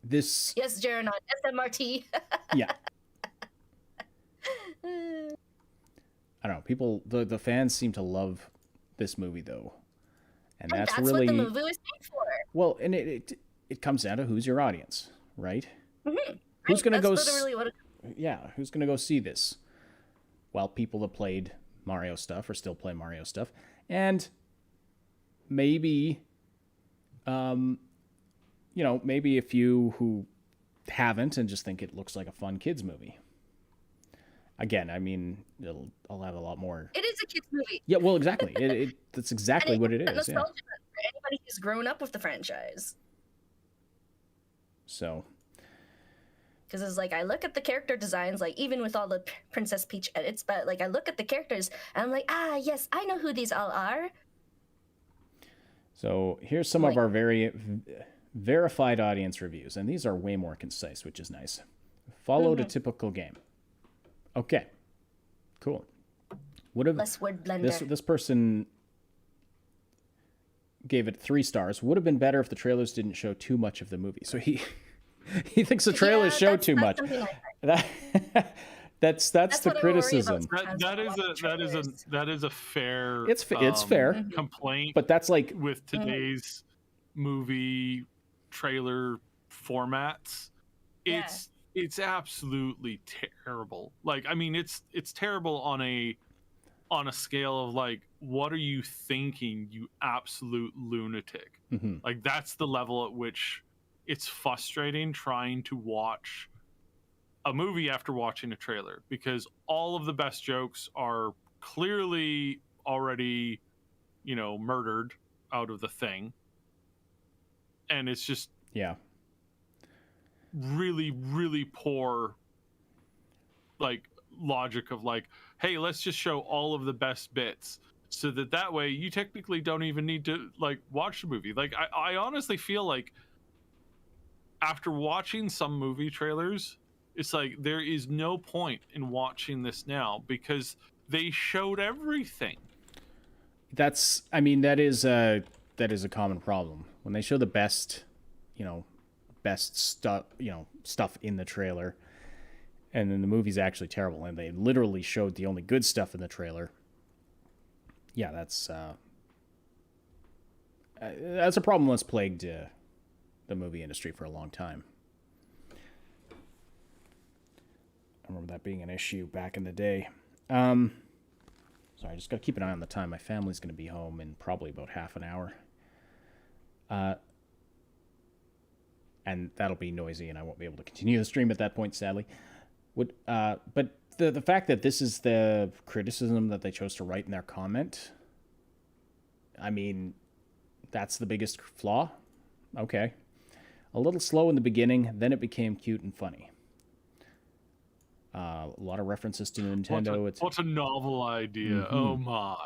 This Yes, Jaron, on SMRT. yeah. I don't know. People, the fans seem to love this movie though, and that's really what the movie was made for. Well, and it comes down to who's your audience, right? Mm-hmm. Who's gonna go? Literally what yeah, who's gonna go see this? Well, people that played Mario stuff or still play Mario stuff, and maybe, maybe a few who haven't and just think it looks like a fun kids movie. Again, I mean, I'll have a lot more. It is a kids movie. Yeah, well, exactly. That's exactly what it is. Nostalgia for anybody who's grown up with the franchise. So. Because it's like, I look at the character designs, like even with all the Princess Peach edits, but like I look at the characters and I'm like, yes, I know who these all are. So here's some of our very verified audience reviews, and these are way more concise, which is nice. Followed a typical game. Okay, cool. Less word blender. This person gave it 3 stars. Would have been better if the trailers didn't show too much of the movie. So he thinks the trailers show too much. That's the criticism. That is a fair. It's fair complaint. But that's like with today's movie trailer formats, it's absolutely terrible. Like, I mean, it's terrible on a scale of like, what are you thinking, you absolute lunatic? Mm-hmm. Like, that's the level at which it's frustrating trying to watch a movie after watching a trailer, because all of the best jokes are clearly already, murdered out of the thing. And it's just really, really poor like logic of like, hey, let's just show all of the best bits so that way you technically don't even need to like watch the movie. Like, I honestly feel like after watching some movie trailers, it's like there is no point in watching this now because they showed everything. That is a common problem when they show the best stuff, stuff in the trailer, and then the movie's actually terrible, and they literally showed the only good stuff in the trailer. Yeah, that's a problem that's plagued the movie industry for a long time. I remember that being an issue back in the day. Sorry, I just got to keep an eye on the time. My family's going to be home in probably about half an hour. And that'll be noisy, and I won't be able to continue the stream at that point, sadly. But the fact that this is the criticism that they chose to write in their comment, I mean, that's the biggest flaw? Okay. A little slow in the beginning, then it became cute and funny. A lot of references to Nintendo. What a novel idea. Mm-hmm. Oh my.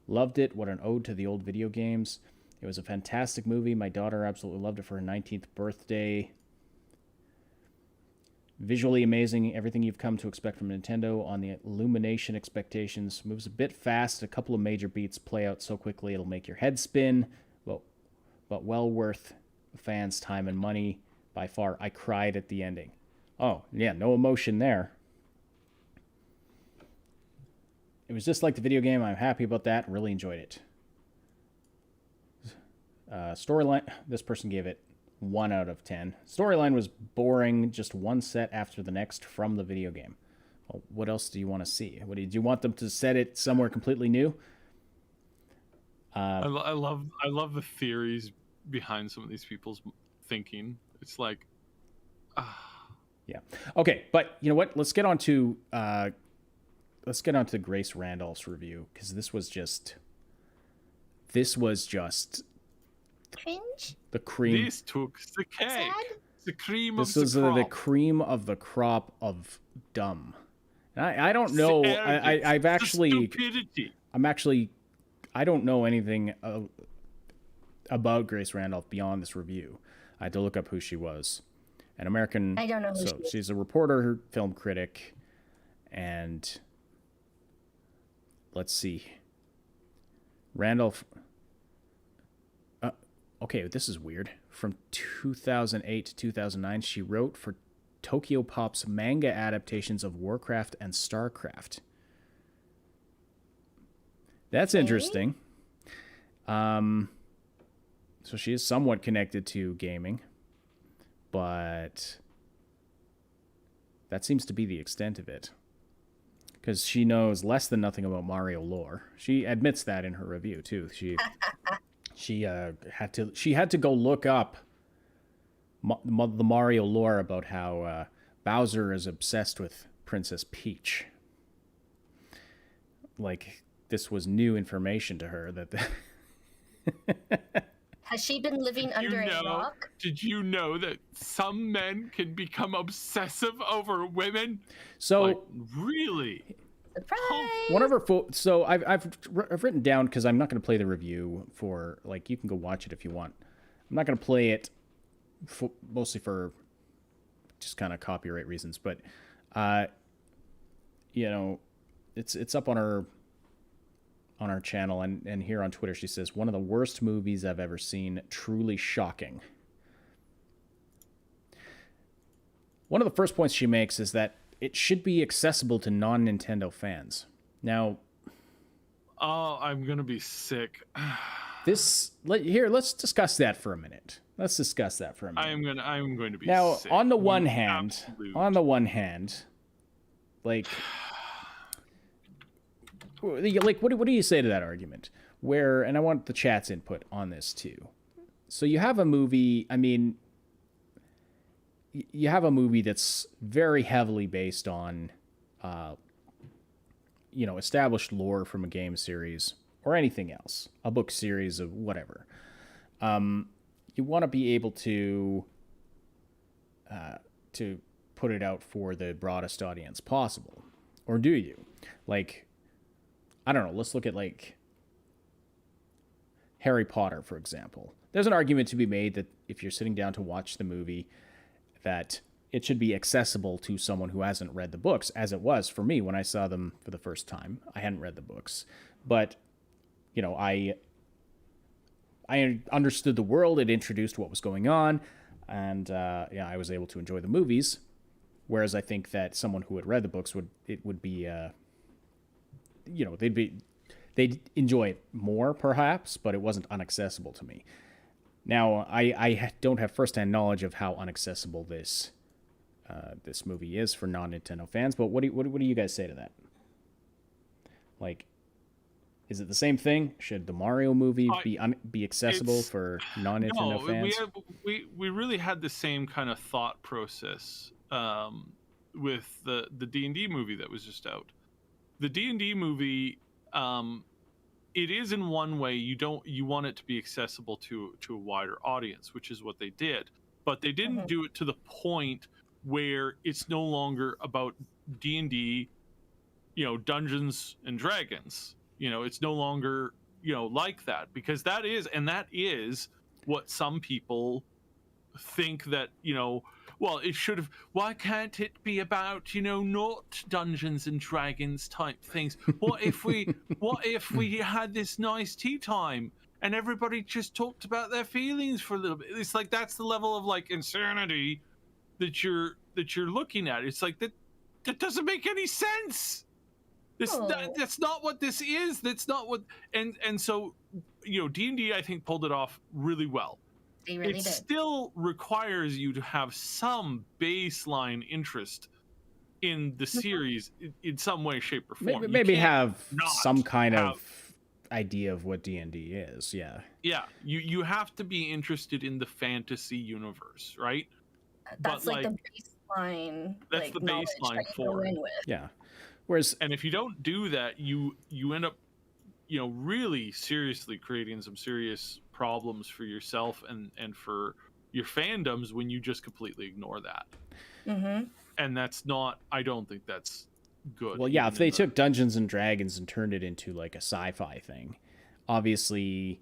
Loved it. What an ode to the old video games. It was a fantastic movie. My daughter absolutely loved it for her 19th birthday. Visually amazing. Everything you've come to expect from Nintendo on the illumination expectations. Moves a bit fast. A couple of major beats play out so quickly it'll make your head spin. But well worth fans' time and money by far. I cried at the ending. Oh, yeah, no emotion there. It was just like the video game. I'm happy about that. Really enjoyed it. Storyline, this person gave it 1 out of 10. Storyline was boring, just one set after the next from the video game. Well, what else do you want to see? Do you want them to set it somewhere completely new? I love the theories behind some of these people's thinking. It's like, yeah. Okay, but you know what? Let's get on to Grace Randolph's review, because this was just cringe. The cream. This took the cake. Sad? The cream this of was the crop. The cream of the crop of dumb, I don't know. I've actually, stupidity. I don't know anything about Grace Randolph beyond this review. I had to look up who she was. An American. I don't know who so she is. she's a reporter, film critic, and let's see. Randolph. Okay, this is weird. From 2008 to 2009, she wrote for Tokyo Pop's manga adaptations of Warcraft and StarCraft. That's interesting. So she is somewhat connected to gaming, but that seems to be the extent of it. Because she knows less than nothing about Mario lore. She admits that in her review too. She had to go look up the Mario lore about how Bowser is obsessed with Princess Peach. Like, this was new information to her. Has she been living under a rock? Did you know that some men can become obsessive over women? So, like, really? Surprise! One of her so I've written down, because I'm not going to play the review for, like, you can go watch it if you want. I'm not going to play it mostly for just kind of copyright reasons, but you know, it's up on our channel, and here on Twitter she says, one of the worst movies I've ever seen, truly shocking. One of the first points she makes is that it should be accessible to non-Nintendo fans. Now, I'm gonna be sick. let's discuss that for a minute. I'm going to be now, sick. on the one hand, like what do you say to that argument? Where, and I want the chat's input on this too. So you have a movie, I mean, you have a movie that's very heavily based on, established lore from a game series or anything else, a book series of whatever. You want to be able to put it out for the broadest audience possible, or do you? Like, I don't know. Let's look at, like, Harry Potter, for example. There's an argument to be made that if you're sitting down to watch the movie, that it should be accessible to someone who hasn't read the books, as it was for me when I saw them for the first time. I hadn't read the books, but I understood the world. It introduced what was going on, and I was able to enjoy the movies. Whereas I think that someone who had read the books would be they'd enjoy it more perhaps, but it wasn't unaccessible to me. Now, I don't have firsthand knowledge of how unaccessible this movie is for non-Nintendo fans, but what do you guys say to that? Like, is it the same thing? Should the Mario movie be accessible for non-Nintendo fans? We really had the same kind of thought process with the D&D movie that was just out. The D&D movie, it is in one way you want it to be accessible to a wider audience, which is what they did. But they didn't do it to the point where it's no longer about D&D, Dungeons and Dragons. It's no longer, like that, because that is what some people think that, well, it should have. Why can't it be about, not Dungeons and Dragons type things? What if we had this nice tea time and everybody just talked about their feelings for a little bit? It's like, that's the level of, like, insanity that you're looking at. It's like, that doesn't make any sense. That's not what this is. That's not what. And so, D&D, I think, pulled it off really well. They really did. Still requires you to have some baseline interest in the series in some way, shape, or form. Maybe have some kind of idea of what D&D is. Yeah. Yeah. You have to be interested in the fantasy universe, right? That's the baseline. That's the baseline for it. Yeah. And if you don't do that, you end up, really seriously creating some serious problems for yourself and for your fandoms when you just completely ignore that. And that's not, I don't think that's good. Well, yeah, even if they in the- took Dungeons and Dragons and turned it into like a sci-fi thing, obviously,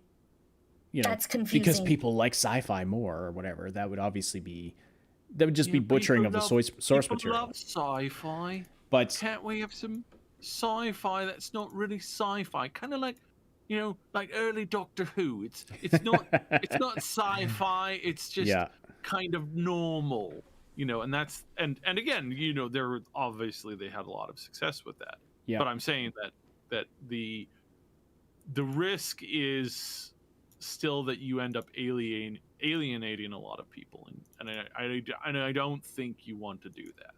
That's because confusing. people like sci-fi more or whatever, that would obviously be just be Yeah, butchering people of the love- source people material. love sci-fi. But Can't we have some sci-fi that's not really sci-fi? Kind of like, like early Doctor Who. It's not it's not sci-fi. It's just yeah, kind of normal, and that's and again, there obviously they had a lot of success with that. yeah, But I'm saying that the risk is still that you end up alienating a lot of people, and I don't think you want to do that.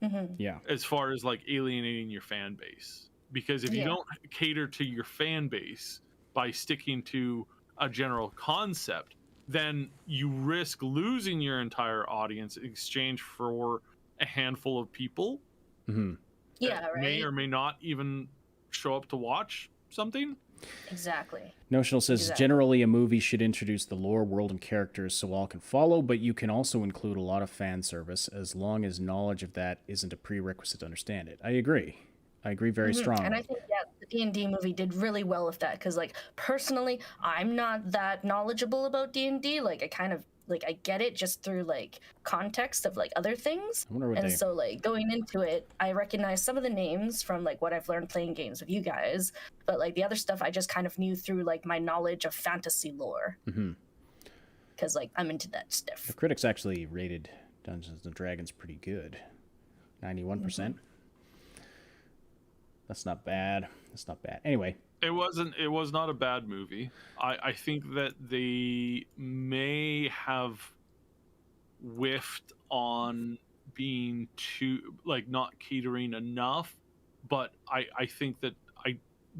Mm-hmm. yeah. As far as like alienating your fan base, because if you Yeah. don't cater to your fan base by sticking to a general concept, then you risk losing your entire audience in exchange for a handful of people Hmm. Yeah, that right. may or may not even show up to watch something. Exactly. Notional says, Exactly. generally a movie should introduce the lore, world, and characters so all can follow, but you can also include a lot of fan service as long as knowledge of that isn't a prerequisite to understand it. I agree. I agree very strongly. And I think the D&D movie did really well with that because, like, personally, I'm not that knowledgeable about D&D. Like, I kind of I get it just through like context of like other things. I wonder what And they... so like going into it, I recognize some of the names from like what I've learned playing games with you guys, but like the other stuff I just kind of knew through like my knowledge of fantasy lore. Mhm. Because like I'm into that stuff. The critics actually rated Dungeons and Dragons pretty good. 91%. That's not bad. That's not bad. Anyway, It was not a bad movie. I think that they may have whiffed on being too like not catering enough, but I think that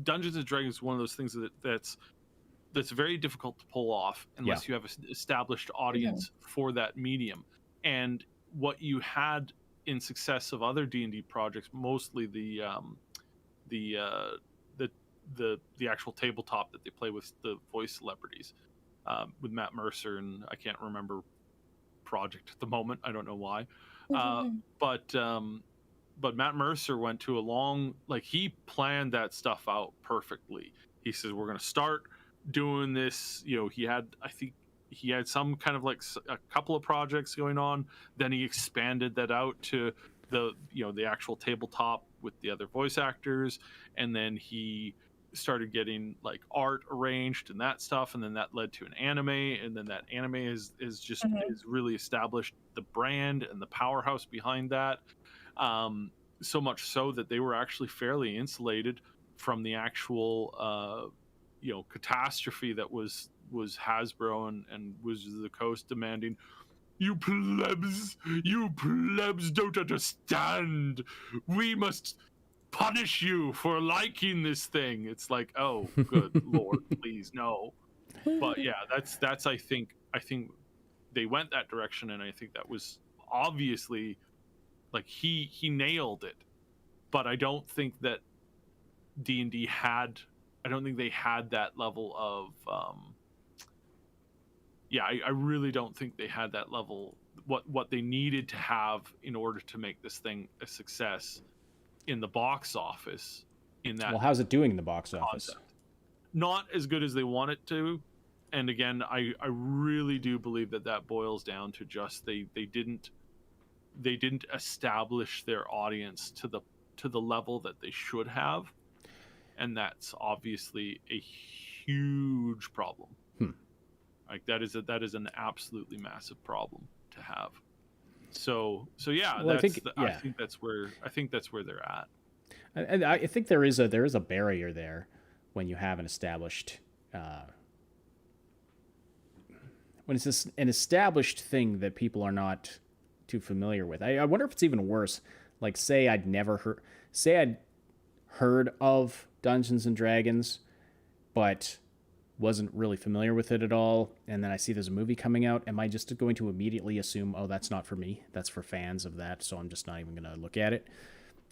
Dungeons and Dragons is one of those things that's very difficult to pull off unless you have an established audience for that medium. And what you had in success of other D&D projects, mostly the actual tabletop that they play with the voice celebrities, with Matt Mercer and I can't remember project at the moment. I don't know why, but Matt Mercer went to a long he planned that stuff out perfectly. He says we're going to start doing this. I think he had some kind of a couple of projects going on. Then he expanded that out to the actual tabletop with the other voice actors, and then he started getting art arranged and that stuff, and then that led to an anime, and then that anime is really established the brand and the powerhouse behind that, so much so that they were actually fairly insulated from the actual catastrophe that was Hasbro and Wizards of the Coast demanding, you plebs don't understand. We must punish you for liking this thing. It's like, oh, good Lord, please no. But yeah, that's I think they went that direction, and I think that was obviously he nailed it. But I don't think that D&D had. I don't think they had that level of. I really don't think they had that level, what they needed to have in order to make this thing a success in the box office. Well, how's it doing in the box office? Not as good as they want it to, and again, I really do believe that boils down to just they didn't establish their audience to the level that they should have, and that's obviously a huge problem. That is an absolutely massive problem to have. So yeah, well, I think that's where they're at. And I think there is a barrier there when you have an established when it's an established thing that people are not too familiar with. I wonder if it's even worse. Say I'd heard of Dungeons and Dragons, but wasn't really familiar with it at all, and then I see there's a movie coming out. Am I just going to immediately assume, oh, that's not for me, that's for fans of that, so I'm just not even going to look at it?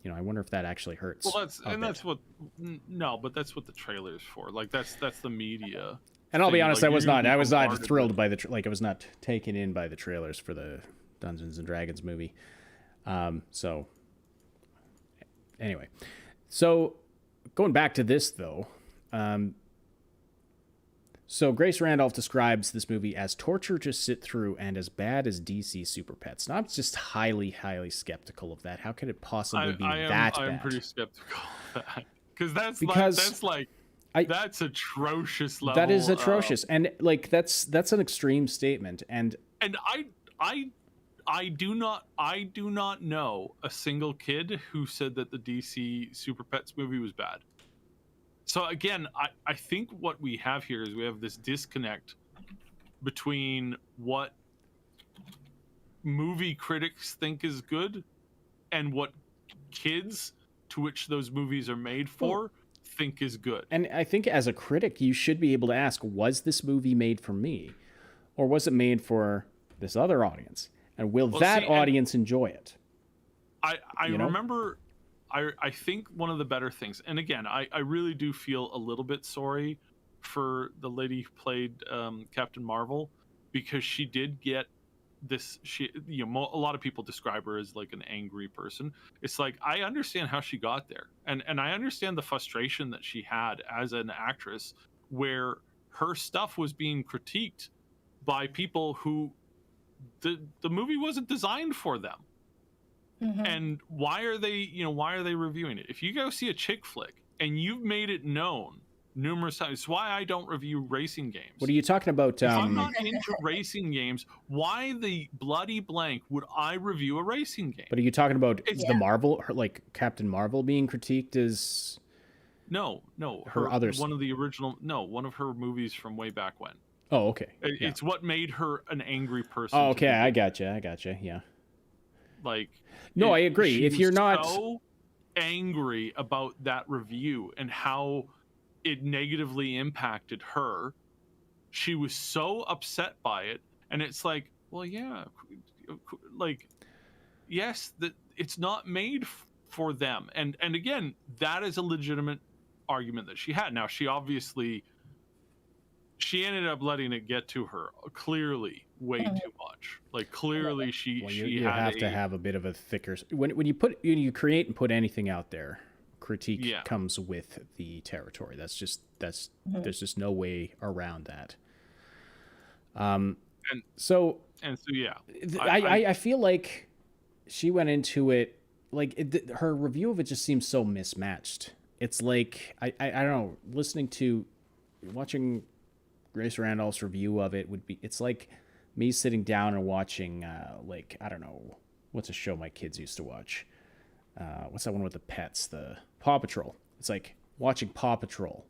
I wonder if that actually hurts. Well, that's what the trailer's for. That's the media. And I'll be honest, I was not thrilled by I was not taken in by the trailers for the Dungeons and Dragons movie. So Anyway, so going back to this though, so Grace Randolph describes this movie as torture to sit through and as bad as DC Super Pets. Now, I'm just highly, highly skeptical of that. How could it possibly be that bad? I'm pretty skeptical of that because that's atrocious level. That is atrocious, and like that's an extreme statement. And I do not know a single kid who said that the DC Super Pets movie was bad. So again, I think what we have here is we have this disconnect between what movie critics think is good and what kids, to which those movies are made for, think is good. And I think as a critic, you should be able to ask, was this movie made for me? Or was it made for this other audience? And will that audience enjoy it? I remember... I think one of the better things, and again, I really do feel a little bit sorry for the lady who played Captain Marvel, because she did get this. A lot of people describe her as like an angry person. It's like, I understand how she got there, and I understand the frustration that she had as an actress, where her stuff was being critiqued by people who the movie wasn't designed for them. Mm-hmm. And why are they reviewing it? If you go see a chick flick and you've made it known numerous times, it's why I don't review racing games. What are you talking about? If I'm not into racing games, why the bloody blank would I review a racing game? But are you talking about the Marvel, like Captain Marvel being critiqued as... No, her others. One of her movies from way back when. Oh, okay. It's what made her an angry person. Oh, okay, I gotcha, yeah. Like, no, I agree. If you're not so angry about that review and how it negatively impacted her, she was so upset by it, and it's like, well, yeah, like, yes, that it's not made for them, and again, that is a legitimate argument that she had. Now, she ended up letting it get to her clearly way too much. Like, clearly you have to have a bit of a thicker, when you create and put anything out there, critique comes with the territory. There's just no way around that. I feel like she went into it like her review of it just seems so mismatched. It's like I don't know, watching Grace Randolph's review of it it's like me sitting down and watching like, I don't know, what's a show my kids used to watch? What's that one with the pets? The Paw Patrol. It's like watching Paw Patrol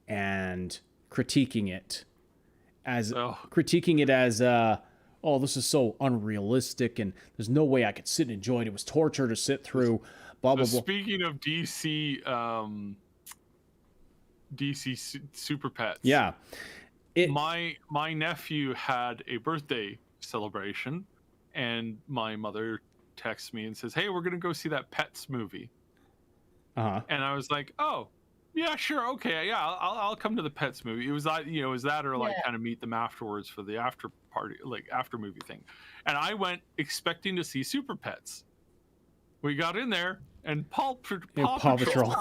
and critiquing it as this is so unrealistic and there's no way I could sit and enjoy it. It was torture to sit through. Blah blah blah. Speaking of DC Super Pets. Yeah. My nephew had a birthday celebration, and my mother texts me and says, "Hey, we're gonna go see that Pets movie." Uh-huh. And I was like, "Oh, yeah, sure, okay, yeah, I'll come to the Pets movie." It was that or like kind of meet them afterwards for the after party, like after movie thing. And I went expecting to see Super Pets. We got in there, and Paw Patrol.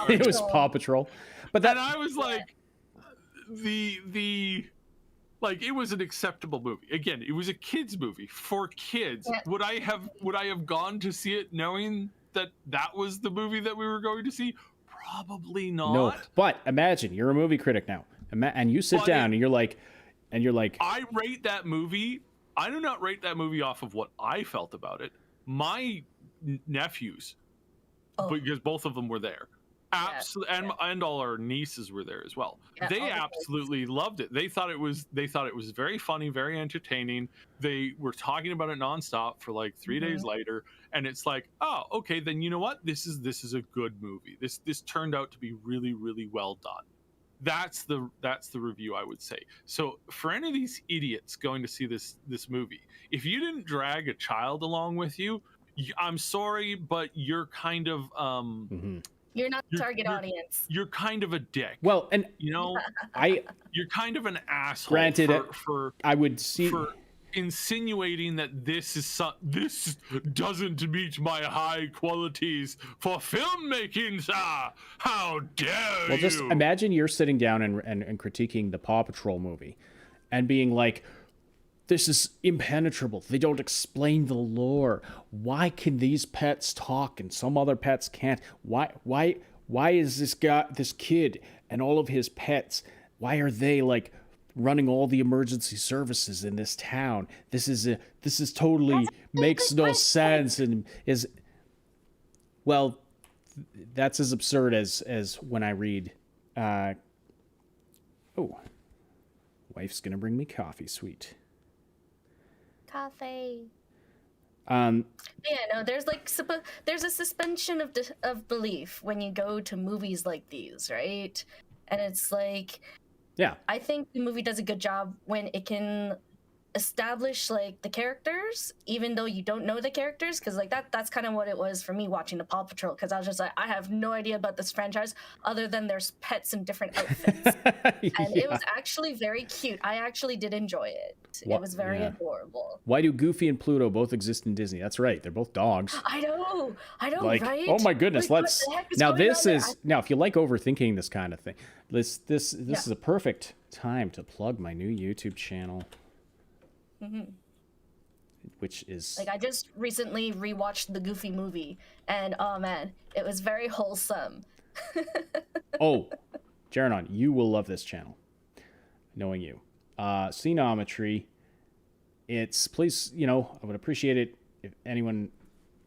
It was Paw Patrol. But then I was like, it was an acceptable movie. Again, it was a kids movie for kids. Yeah. Would I have gone to see it knowing that was the movie that we were going to see? Probably not. No, but imagine you're a movie critic now, and you sit down and you're like, I rate that movie. I do not rate that movie off of what I felt about it. My nephews, because both of them were there. Absolutely, and all our nieces were there as well. Yeah, they absolutely loved it. They thought it was very funny, very entertaining. They were talking about it nonstop for like 3 days later, and it's like, oh, okay, then you know what? This is a good movie. This turned out to be really, really well done. That's the review I would say. So for any of these idiots going to see this movie, if you didn't drag a child along with you, I'm sorry, but you're kind of You're not the target audience. You're kind of a dick. Well, and you're kind of an asshole. Granted, I would see insinuating that this doesn't meet my high qualities for filmmaking, sir. How dare you? Well, just imagine you're sitting down and critiquing the Paw Patrol movie and being like, this is impenetrable. They don't explain the lore. Why can these pets talk and some other pets can't? Why is this kid and all of his pets, why are they like running all the emergency services in this town? This is totally makes no sense and is, well, that's as absurd as when I read wife's gonna bring me coffee, sweet. Coffee. Yeah, no, there's like there's a suspension of belief when you go to movies like these, right? And it's like, yeah, I think the movie does a good job when it can establish like the characters, even though you don't know the characters, because like that's kind of what it was for me watching the Paw Patrol, because I was just like, I have no idea about this franchise other than there's pets in different outfits. And it was actually very cute. I actually did enjoy it. It was very adorable. Why do Goofy and Pluto both exist in Disney? That's right, they're both dogs. I know, like, right? Oh my goodness, like, let's now if you like overthinking this kind of thing, this is a perfect time to plug my new YouTube channel. Mm-hmm. Which is like, I just recently rewatched the Goofy movie, and oh man, it was very wholesome. Oh, Jeranon, you will love this channel, knowing you. Scenometry. Please, I would appreciate it if anyone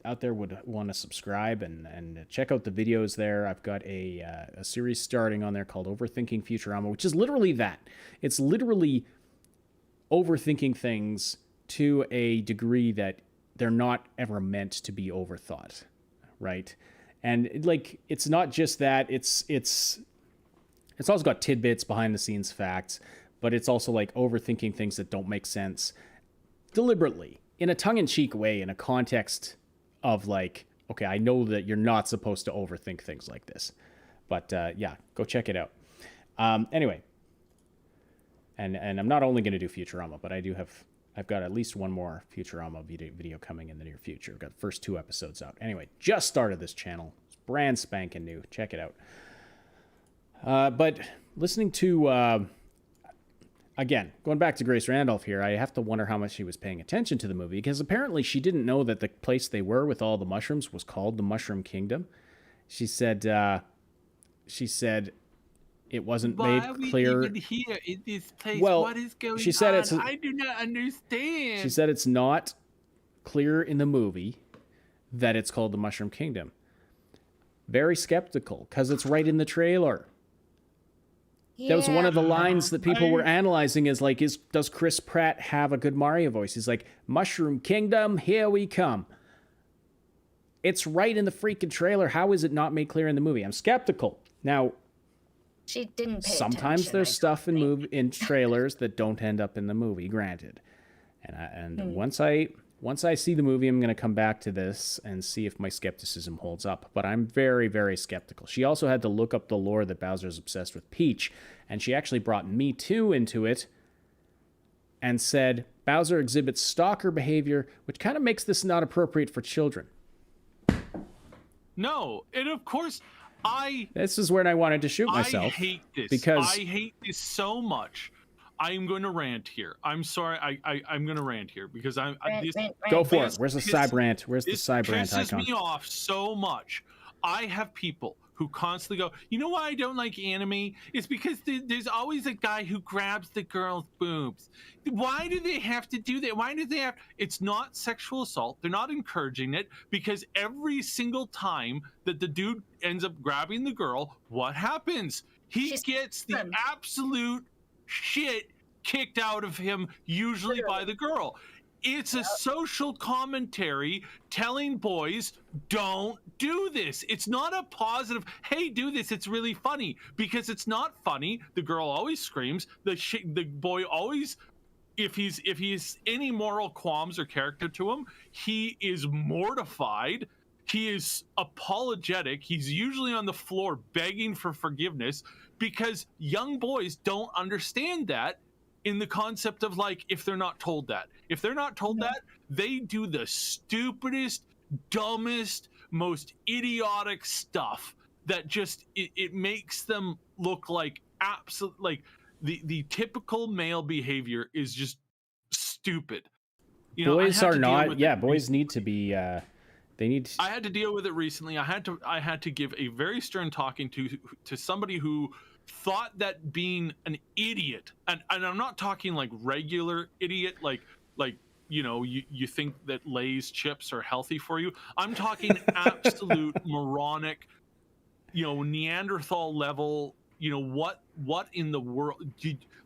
out there would want to subscribe and check out the videos there. I've got a series starting on there called Overthinking Futurama, which is literally that. It's literally overthinking things to a degree that they're not ever meant to be overthought, right? And like, it's not just that, it's also got tidbits, behind the scenes facts, but it's also like overthinking things that don't make sense deliberately, in a tongue-in-cheek way, in a context of like, okay, I know that you're not supposed to overthink things like this, but yeah, go check it out. Anyway, and I'm not only going to do Futurama, but I've got at least one more Futurama video coming in the near future. I've got the first 2 episodes out. Anyway, just started this channel. It's brand spanking new. Check it out. But listening to, again, going back to Grace Randolph here, I have to wonder how much she was paying attention to the movie, because apparently she didn't know that the place they were with all the mushrooms was called the Mushroom Kingdom. She said it wasn't made clear. Why are we even here in this place? Well, what is going she said on? I do not understand. She said it's not clear in the movie that it's called the Mushroom Kingdom. Very skeptical, because it's right in the trailer. Yeah. That was one of the lines that people were analyzing as like, does Chris Pratt have a good Mario voice? He's like, Mushroom Kingdom, here we come. It's right in the freaking trailer. How is it not made clear in the movie? I'm skeptical. Now, she didn't pay sometimes attention, there's stuff in trailers that don't end up in the movie, granted. And once I see the movie, I'm going to come back to this and see if my skepticism holds up. But I'm very, very skeptical. She also had to look up the lore that Bowser's obsessed with Peach, and she actually brought Me Too into it and said Bowser exhibits stalker behavior, which kind of makes this not appropriate for children. No, and of course, this is where I wanted to shoot myself. I hate this. Because I hate this so much. I am going to rant here. I'm sorry. I'm going to rant here because go for it. Where's the side rant? Where's the side rant icon? This pisses me off so much. I have people who constantly go, you know why I don't like anime? It's because there's always a guy who grabs the girl's boobs. Why do they have to do that? Why do they have? It's not sexual assault. They're not encouraging it, because every single time that the dude ends up grabbing the girl, what happens? He gets the absolute shit kicked out of him, usually by the girl. It's a social commentary telling boys, don't do this. It's not a positive, hey, do this, it's really funny. Because it's not funny. The girl always screams. The boy always, if he's any moral qualms or character to him, he is mortified. He is apologetic. He's usually on the floor begging for forgiveness, because young boys don't understand that. in the concept of like, if they're not told that, they do the stupidest, dumbest, most idiotic stuff that just it makes them look like absolute, like the typical male behavior is just stupid. You know, boys are not. Yeah, boys need to be. They need. I had to deal with it recently. I had to give a very stern talking to somebody who thought that being an idiot, and I'm not talking like regular idiot, like you know, you think that Lay's chips are healthy for you. I'm talking absolute moronic, you know, Neanderthal level. You know, what in the world?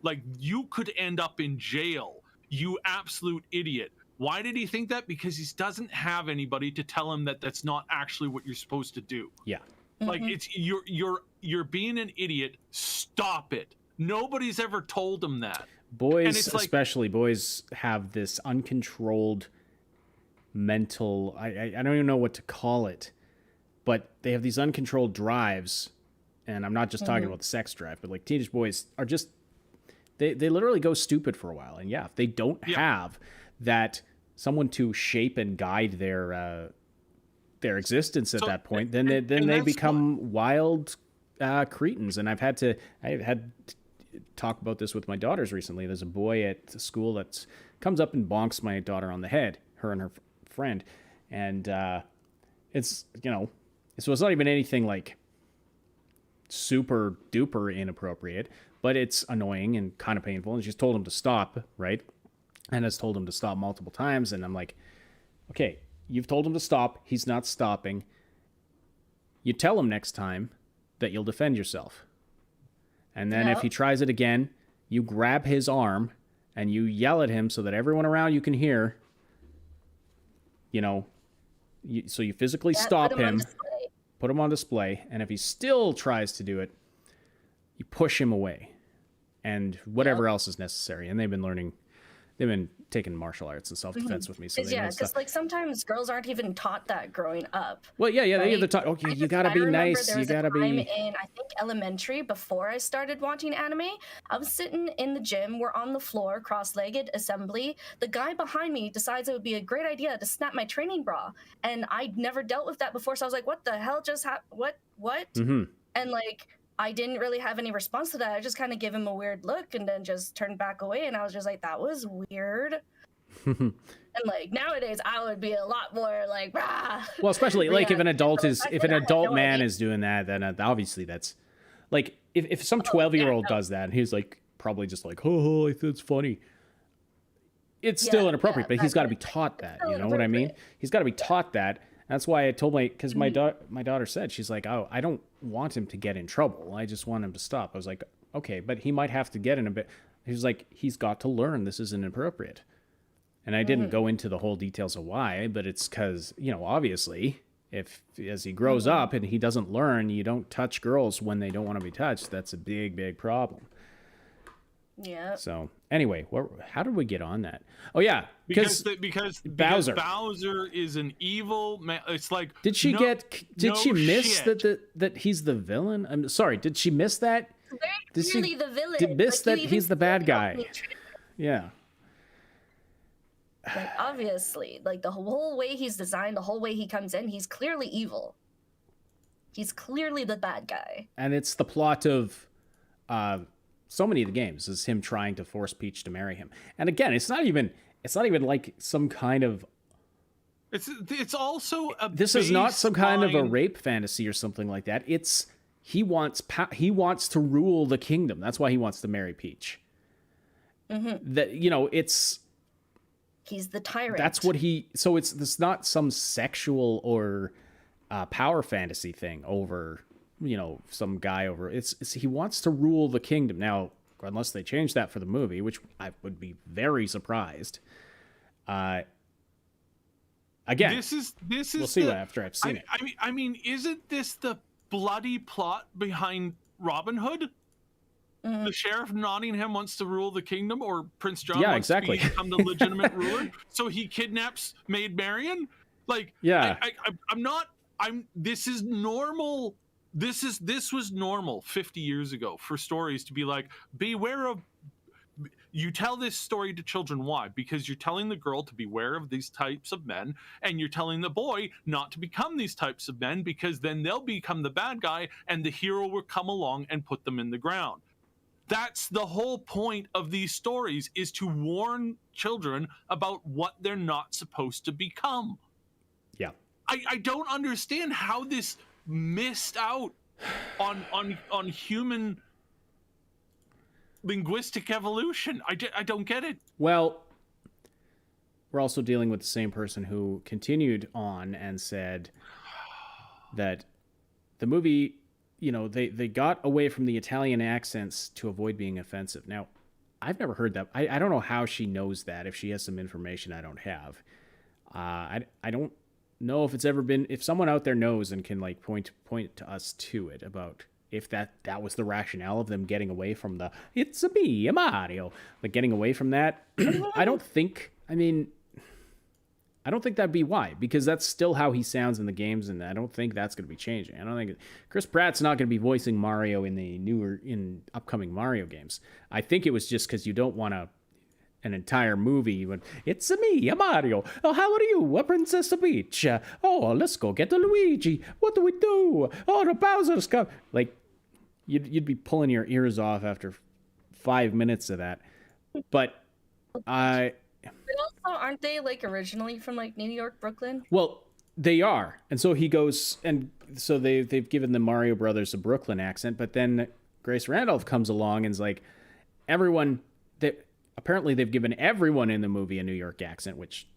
Like, you could end up in jail, you absolute idiot. Why did he think that? Because he doesn't have anybody to tell him that that's not actually what you're supposed to do. Yeah. Like, it's you're being an idiot. Stop it. Nobody's ever told him that. Boys, especially boys, have this uncontrolled mental. I don't even know what to call it, but they have these uncontrolled drives, and I'm not just talking about the sex drive, but like teenage boys are just they literally go stupid for a while, and yeah, if they don't have that someone to shape and guide their existence at that point, then they become wild cretins. And I've had to talk about this with my daughters recently. There's a boy at school that comes up and bonks my daughter on the head, her and her friend, and it's, you know, so it's not even anything like super duper inappropriate, but it's annoying and kind of painful. And she's told him to stop, right? And has told him to stop multiple times. And I'm like, okay, you've told him to stop. He's not stopping. You tell him next time that you'll defend yourself. And then if he tries it again, you grab his arm and you yell at him so that everyone around you can hear, you know, so you physically stop him, put him on display. And if he still tries to do it, you push him away and whatever else is necessary. And they've been taking martial arts and self-defense with me. So because like sometimes girls aren't even taught that growing up. Well, yeah, right? They either taught, okay, you gotta be nice, you gotta be. In I think elementary, before I started watching anime, I was sitting in the gym. We're on the floor, cross-legged assembly. The guy behind me decides it would be a great idea to snap my training bra, and I'd never dealt with that before. So I was like, "What the hell just happened? What?" And like, I didn't really have any response to that. I just kind of gave him a weird look and then just turned back away. And I was just like, that was weird. And like nowadays, I would be a lot more like, rah. Well, especially like if an adult man is doing that, then obviously that's like if some 12-year-old does that, and he's like probably just like, oh, it's funny. It's still inappropriate, but he's got to be taught that. You know what I mean? He's got to be taught that. That's why I told because my daughter said, she's like, oh, I don't want him to get in trouble. I just want him to stop. I was like, okay, but he might have to get in a bit. He was like, he's got to learn this is inappropriate. And I didn't go into the whole details of why, but it's because, you know, obviously, as he grows up and he doesn't learn, you don't touch girls when they don't want to be touched. That's a big, big problem. Yeah. So anyway, how did we get on that? Oh yeah, because Bowser is an evil man. It's like, did she miss that he's the villain? I'm sorry. Did she miss that? He's really the villain. Did miss that he's the bad guy? Yeah. Like obviously, like the whole way he's designed, the whole way he comes in, he's clearly evil. He's clearly the bad guy. And it's the plot of so many of the games is him trying to force Peach to marry him. And again, it's not even like some kind of. It's also this is not some kind of a rape fantasy or something like that. It's he wants to rule the kingdom. That's why he wants to marry Peach. That, you know, he's the tyrant. That's what so it's not some sexual or power fantasy thing over, you know, some guy over. It's he wants to rule the kingdom. Now, unless they change that for the movie, which I would be very surprised. Again, this is we'll see after I've seen it. I mean, isn't this the bloody plot behind Robin Hood? The sheriff of Nottingham wants to rule the kingdom, or Prince John wants to become the legitimate ruler, so he kidnaps Maid Marian. Like, this is normal. This was normal 50 years ago for stories to be like, beware of You tell this story to children. Why? Because you're telling the girl to beware of these types of men, and you're telling the boy not to become these types of men, because then they'll become the bad guy and the hero will come along and put them in the ground. That's the whole point of these stories, is to warn children about what they're not supposed to become. Yeah. I don't understand how this missed out on human linguistic evolution. I don't get it. Well, we're also dealing with the same person who continued on and said that the movie, you know, they got away from the Italian accents to avoid being offensive. Now, I've never heard that. I don't know how she knows that, if she has some information I don't have. I don't know if it's ever been, if someone out there knows and can like point to us to it about if that was the rationale of them getting away from the "it's a me, a Mario," like getting away from that. I don't think that'd be why, because that's still how he sounds in the games, and I don't think that's going to be changing. I don't think Chris Pratt's not going to be voicing Mario in upcoming Mario games. I think it was just because you don't want an entire movie when "it's a me, a Mario. Oh, how are you? A Princess Peach. Oh, let's go get the Luigi. What do we do? Oh, the Bowser's come." Like, you'd be pulling your ears off after 5 minutes of that. But But also, aren't they like originally from like New York, Brooklyn? Well, they are. And so he goes, and so they've given the Mario Brothers a Brooklyn accent, but then Grace Randolph comes along and is like, everyone that apparently they've given everyone in the movie a New York accent, which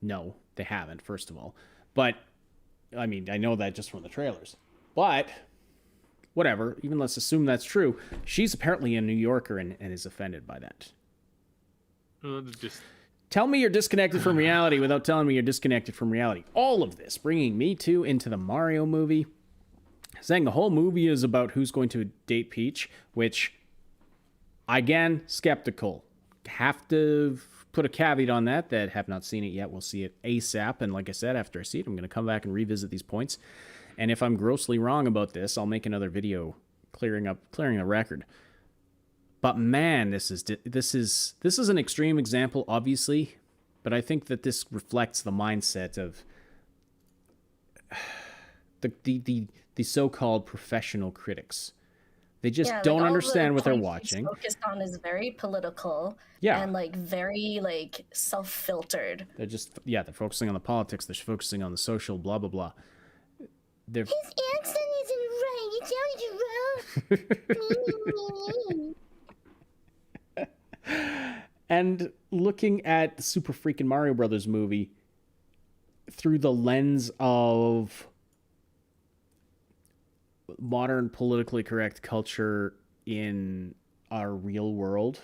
no, they haven't, first of all. But I mean, I know that just from the trailers. But whatever, even let's assume that's true. She's apparently a New Yorker and is offended by that. Tell me you're disconnected from reality without telling me you're disconnected from reality. All of this bringing me into the Mario movie, saying the whole movie is about who's going to date Peach, which, again, skeptical. Have to put a caveat on that have not seen it yet. We'll see it ASAP. And like I said, after I see it, I'm going to come back and revisit these points. And if I'm grossly wrong about this, I'll make another video clearing the record. But man, this is an extreme example, obviously, but I think that this reflects the mindset of the so-called professional critics. They just don't understand what they're watching. Focused on is very political, and like very like self-filtered. They're focusing on the politics. They're focusing on the social blah blah blah. His accent isn't right. It sounds wrong. And looking at the Super Freaking Mario Brothers movie through the lens of modern politically correct culture in our real world,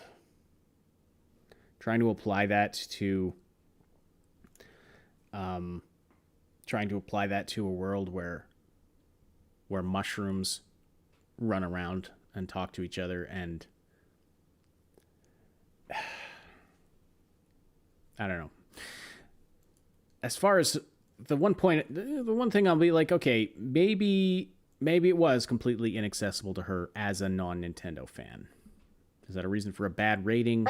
trying to apply that to a world where mushrooms run around and talk to each other, and I don't know. As far as the one thing I'll be like, okay, maybe it was completely inaccessible to her as a non-Nintendo fan. Is that a reason for a bad rating?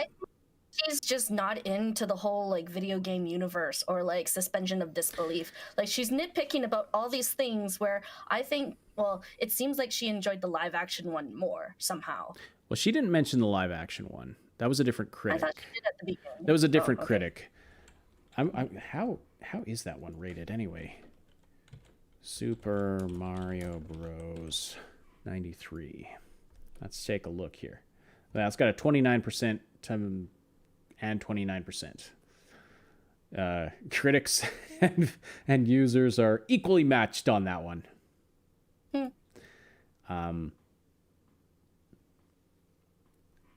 She's just not into the whole like video game universe or like suspension of disbelief. Like, she's nitpicking about all these things where I think, well, it seems like she enjoyed the live action one more somehow. Well, she didn't mention the live action one. That was a different critic. I thought she did at the beginning. That was a different critic. How is that one rated anyway? Super Mario Bros. 93. Let's take a look here. Well, it's got a 29% and 29%. Critics and users are equally matched on that one.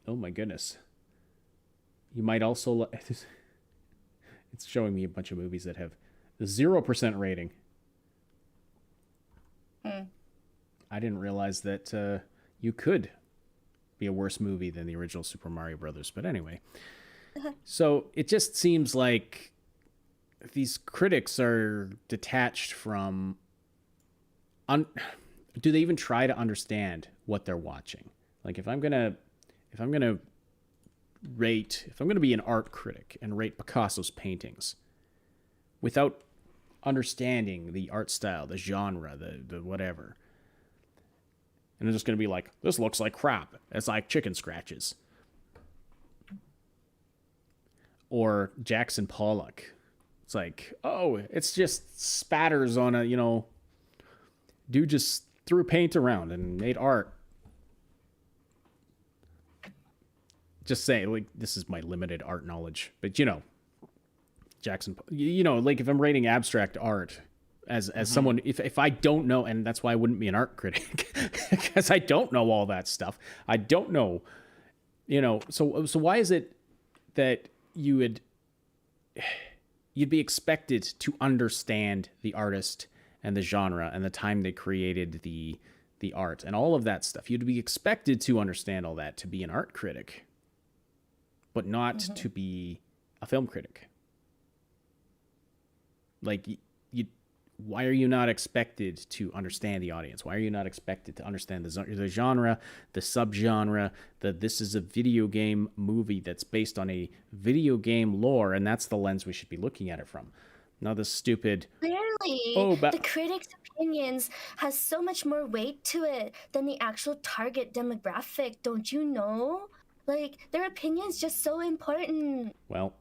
Oh my goodness. You might also... It's showing me a bunch of movies that have 0% rating. I didn't realize that you could be a worse movie than the original Super Mario Brothers. But anyway. So it just seems like these critics are detached from... do they even try to understand what they're watching? Like, if I'm gonna if I'm going to be an art critic and rate Picasso's paintings without understanding the art style, the genre, the whatever, and I'm just going to be like, this looks like crap. It's like chicken scratches. Or Jackson Pollock. It's like, oh, it's just spatters on a, dude just threw paint around and made art. Just saying, like, this is my limited art knowledge. But, Jackson, like if I'm rating abstract art as someone, if I don't know, and that's why I wouldn't be an art critic, because I don't know all that stuff. I don't know, so why is it that you'd be expected to understand the artist and the genre and the time they created the art and all of that stuff? You'd be expected to understand all that to be an art critic, but not to be a film critic. Like, why are you not expected to understand the audience? Why are you not expected to understand the genre, the subgenre, that this is a video game movie that's based on a video game lore, and that's the lens we should be looking at it from? Not this stupid... Clearly, the critics' opinions has so much more weight to it than the actual target demographic, don't you know? Like, their opinion's just so important. Well,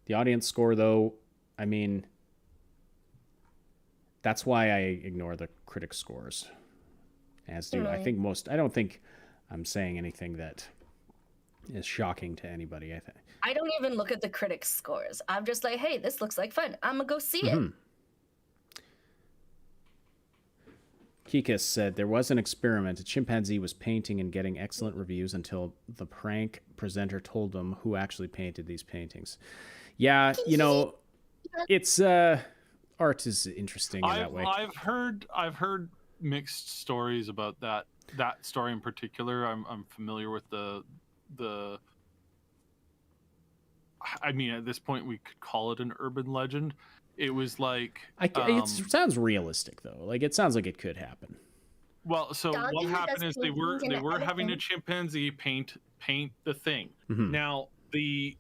the audience score, though, I mean... That's why I ignore the critic scores, as do I think most. I don't think I'm saying anything that is shocking to anybody. I don't even look at the critic scores. I'm just like, hey, this looks like fun. I'm gonna go see it. Kikas said there was an experiment. A chimpanzee was painting and getting excellent reviews until the prank presenter told them who actually painted these paintings. Yeah, it's art is interesting in that way. I've heard mixed stories about that story in particular. I'm familiar with the I mean, at this point we could call it an urban legend. It was like it sounds realistic though. Like, it sounds like it could happen. Well, so what happened is they were having a chimpanzee paint the thing. Now the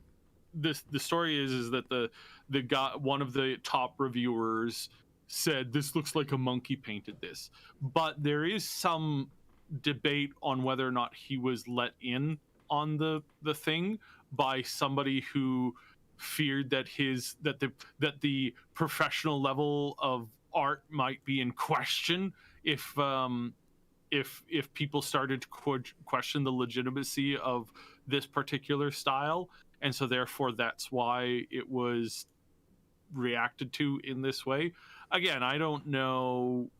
story is that the guy, one of the top reviewers, said this looks like a monkey painted this, but there is some debate on whether or not he was let in on the thing by somebody who feared that the professional level of art might be in question if people started to question the legitimacy of this particular style. And so therefore that's why it was reacted to in this way. Again, I don't know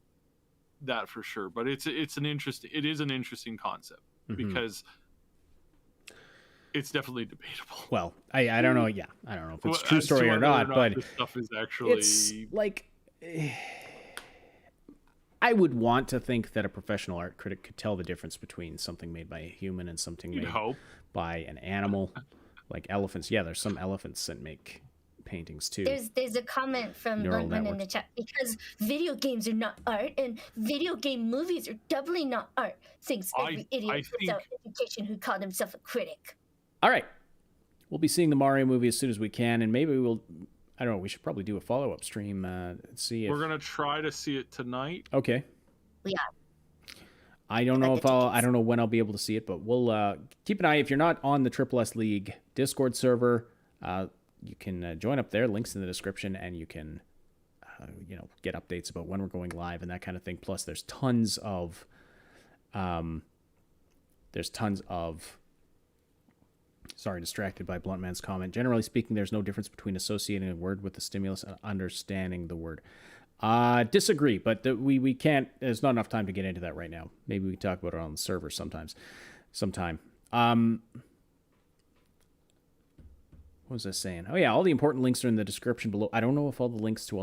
that for sure, but it is an interesting concept because it's definitely debatable. Well, I don't know. Yeah, I don't know if it's a true story or not, but this stuff is actually... it's like, I would want to think that a professional art critic could tell the difference between something made by a human and something made by an animal. Like elephants. Yeah, there's some elephants that make paintings too. There's a comment from Luntman in the chat, because video games are not art and video game movies are doubly not art. Thinks every idiot without education who called himself a critic. All right. We'll be seeing the Mario movie as soon as we can, and maybe I don't know, we should probably do a follow-up stream, see if... We're going to try to see it tonight. Okay. Yeah. I don't know when I'll be able to see it, but we'll keep an eye. If you're not on the Triple S League Discord server, you can join up there. Links in the description, and you can, get updates about when we're going live and that kind of thing. Plus, there's tons of, Sorry, distracted by Bluntman's comment. Generally speaking, there's no difference between associating a word with the stimulus and understanding the word. Disagree, but we can't. There's not enough time to get into that right now. Maybe we can talk about it on the server sometime. What was I saying? Oh yeah, all the important links are in the description below. I don't know if all the links to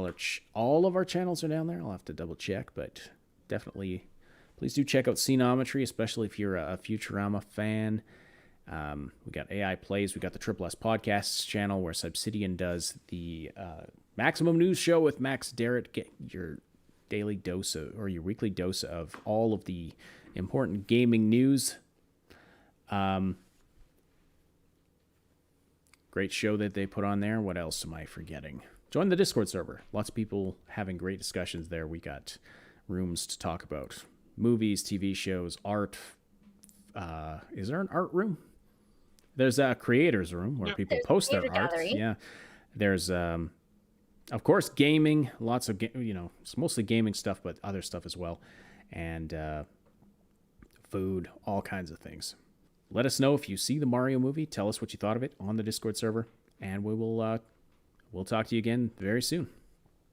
all of our channels are down there. I'll have to double check, but definitely, please do check out Scenometry, especially if you're a Futurama fan. We got AI Plays. We got the Triple S Podcasts channel where Subsidian does the Maximum News Show with Max Derritt. Get your daily dose or your weekly dose of all of the important gaming news. Great show that they put on there. What else am I forgetting? Join the Discord server. Lots of people having great discussions there. We got rooms to talk about movies, TV shows, art. Is there an art room? There's a creators room where people post their art. Yeah. There's, of course, gaming. Lots of, it's mostly gaming stuff, but other stuff as well. And food, all kinds of things. Let us know if you see the Mario movie. Tell us what you thought of it on the Discord server. And we'll talk to you again very soon.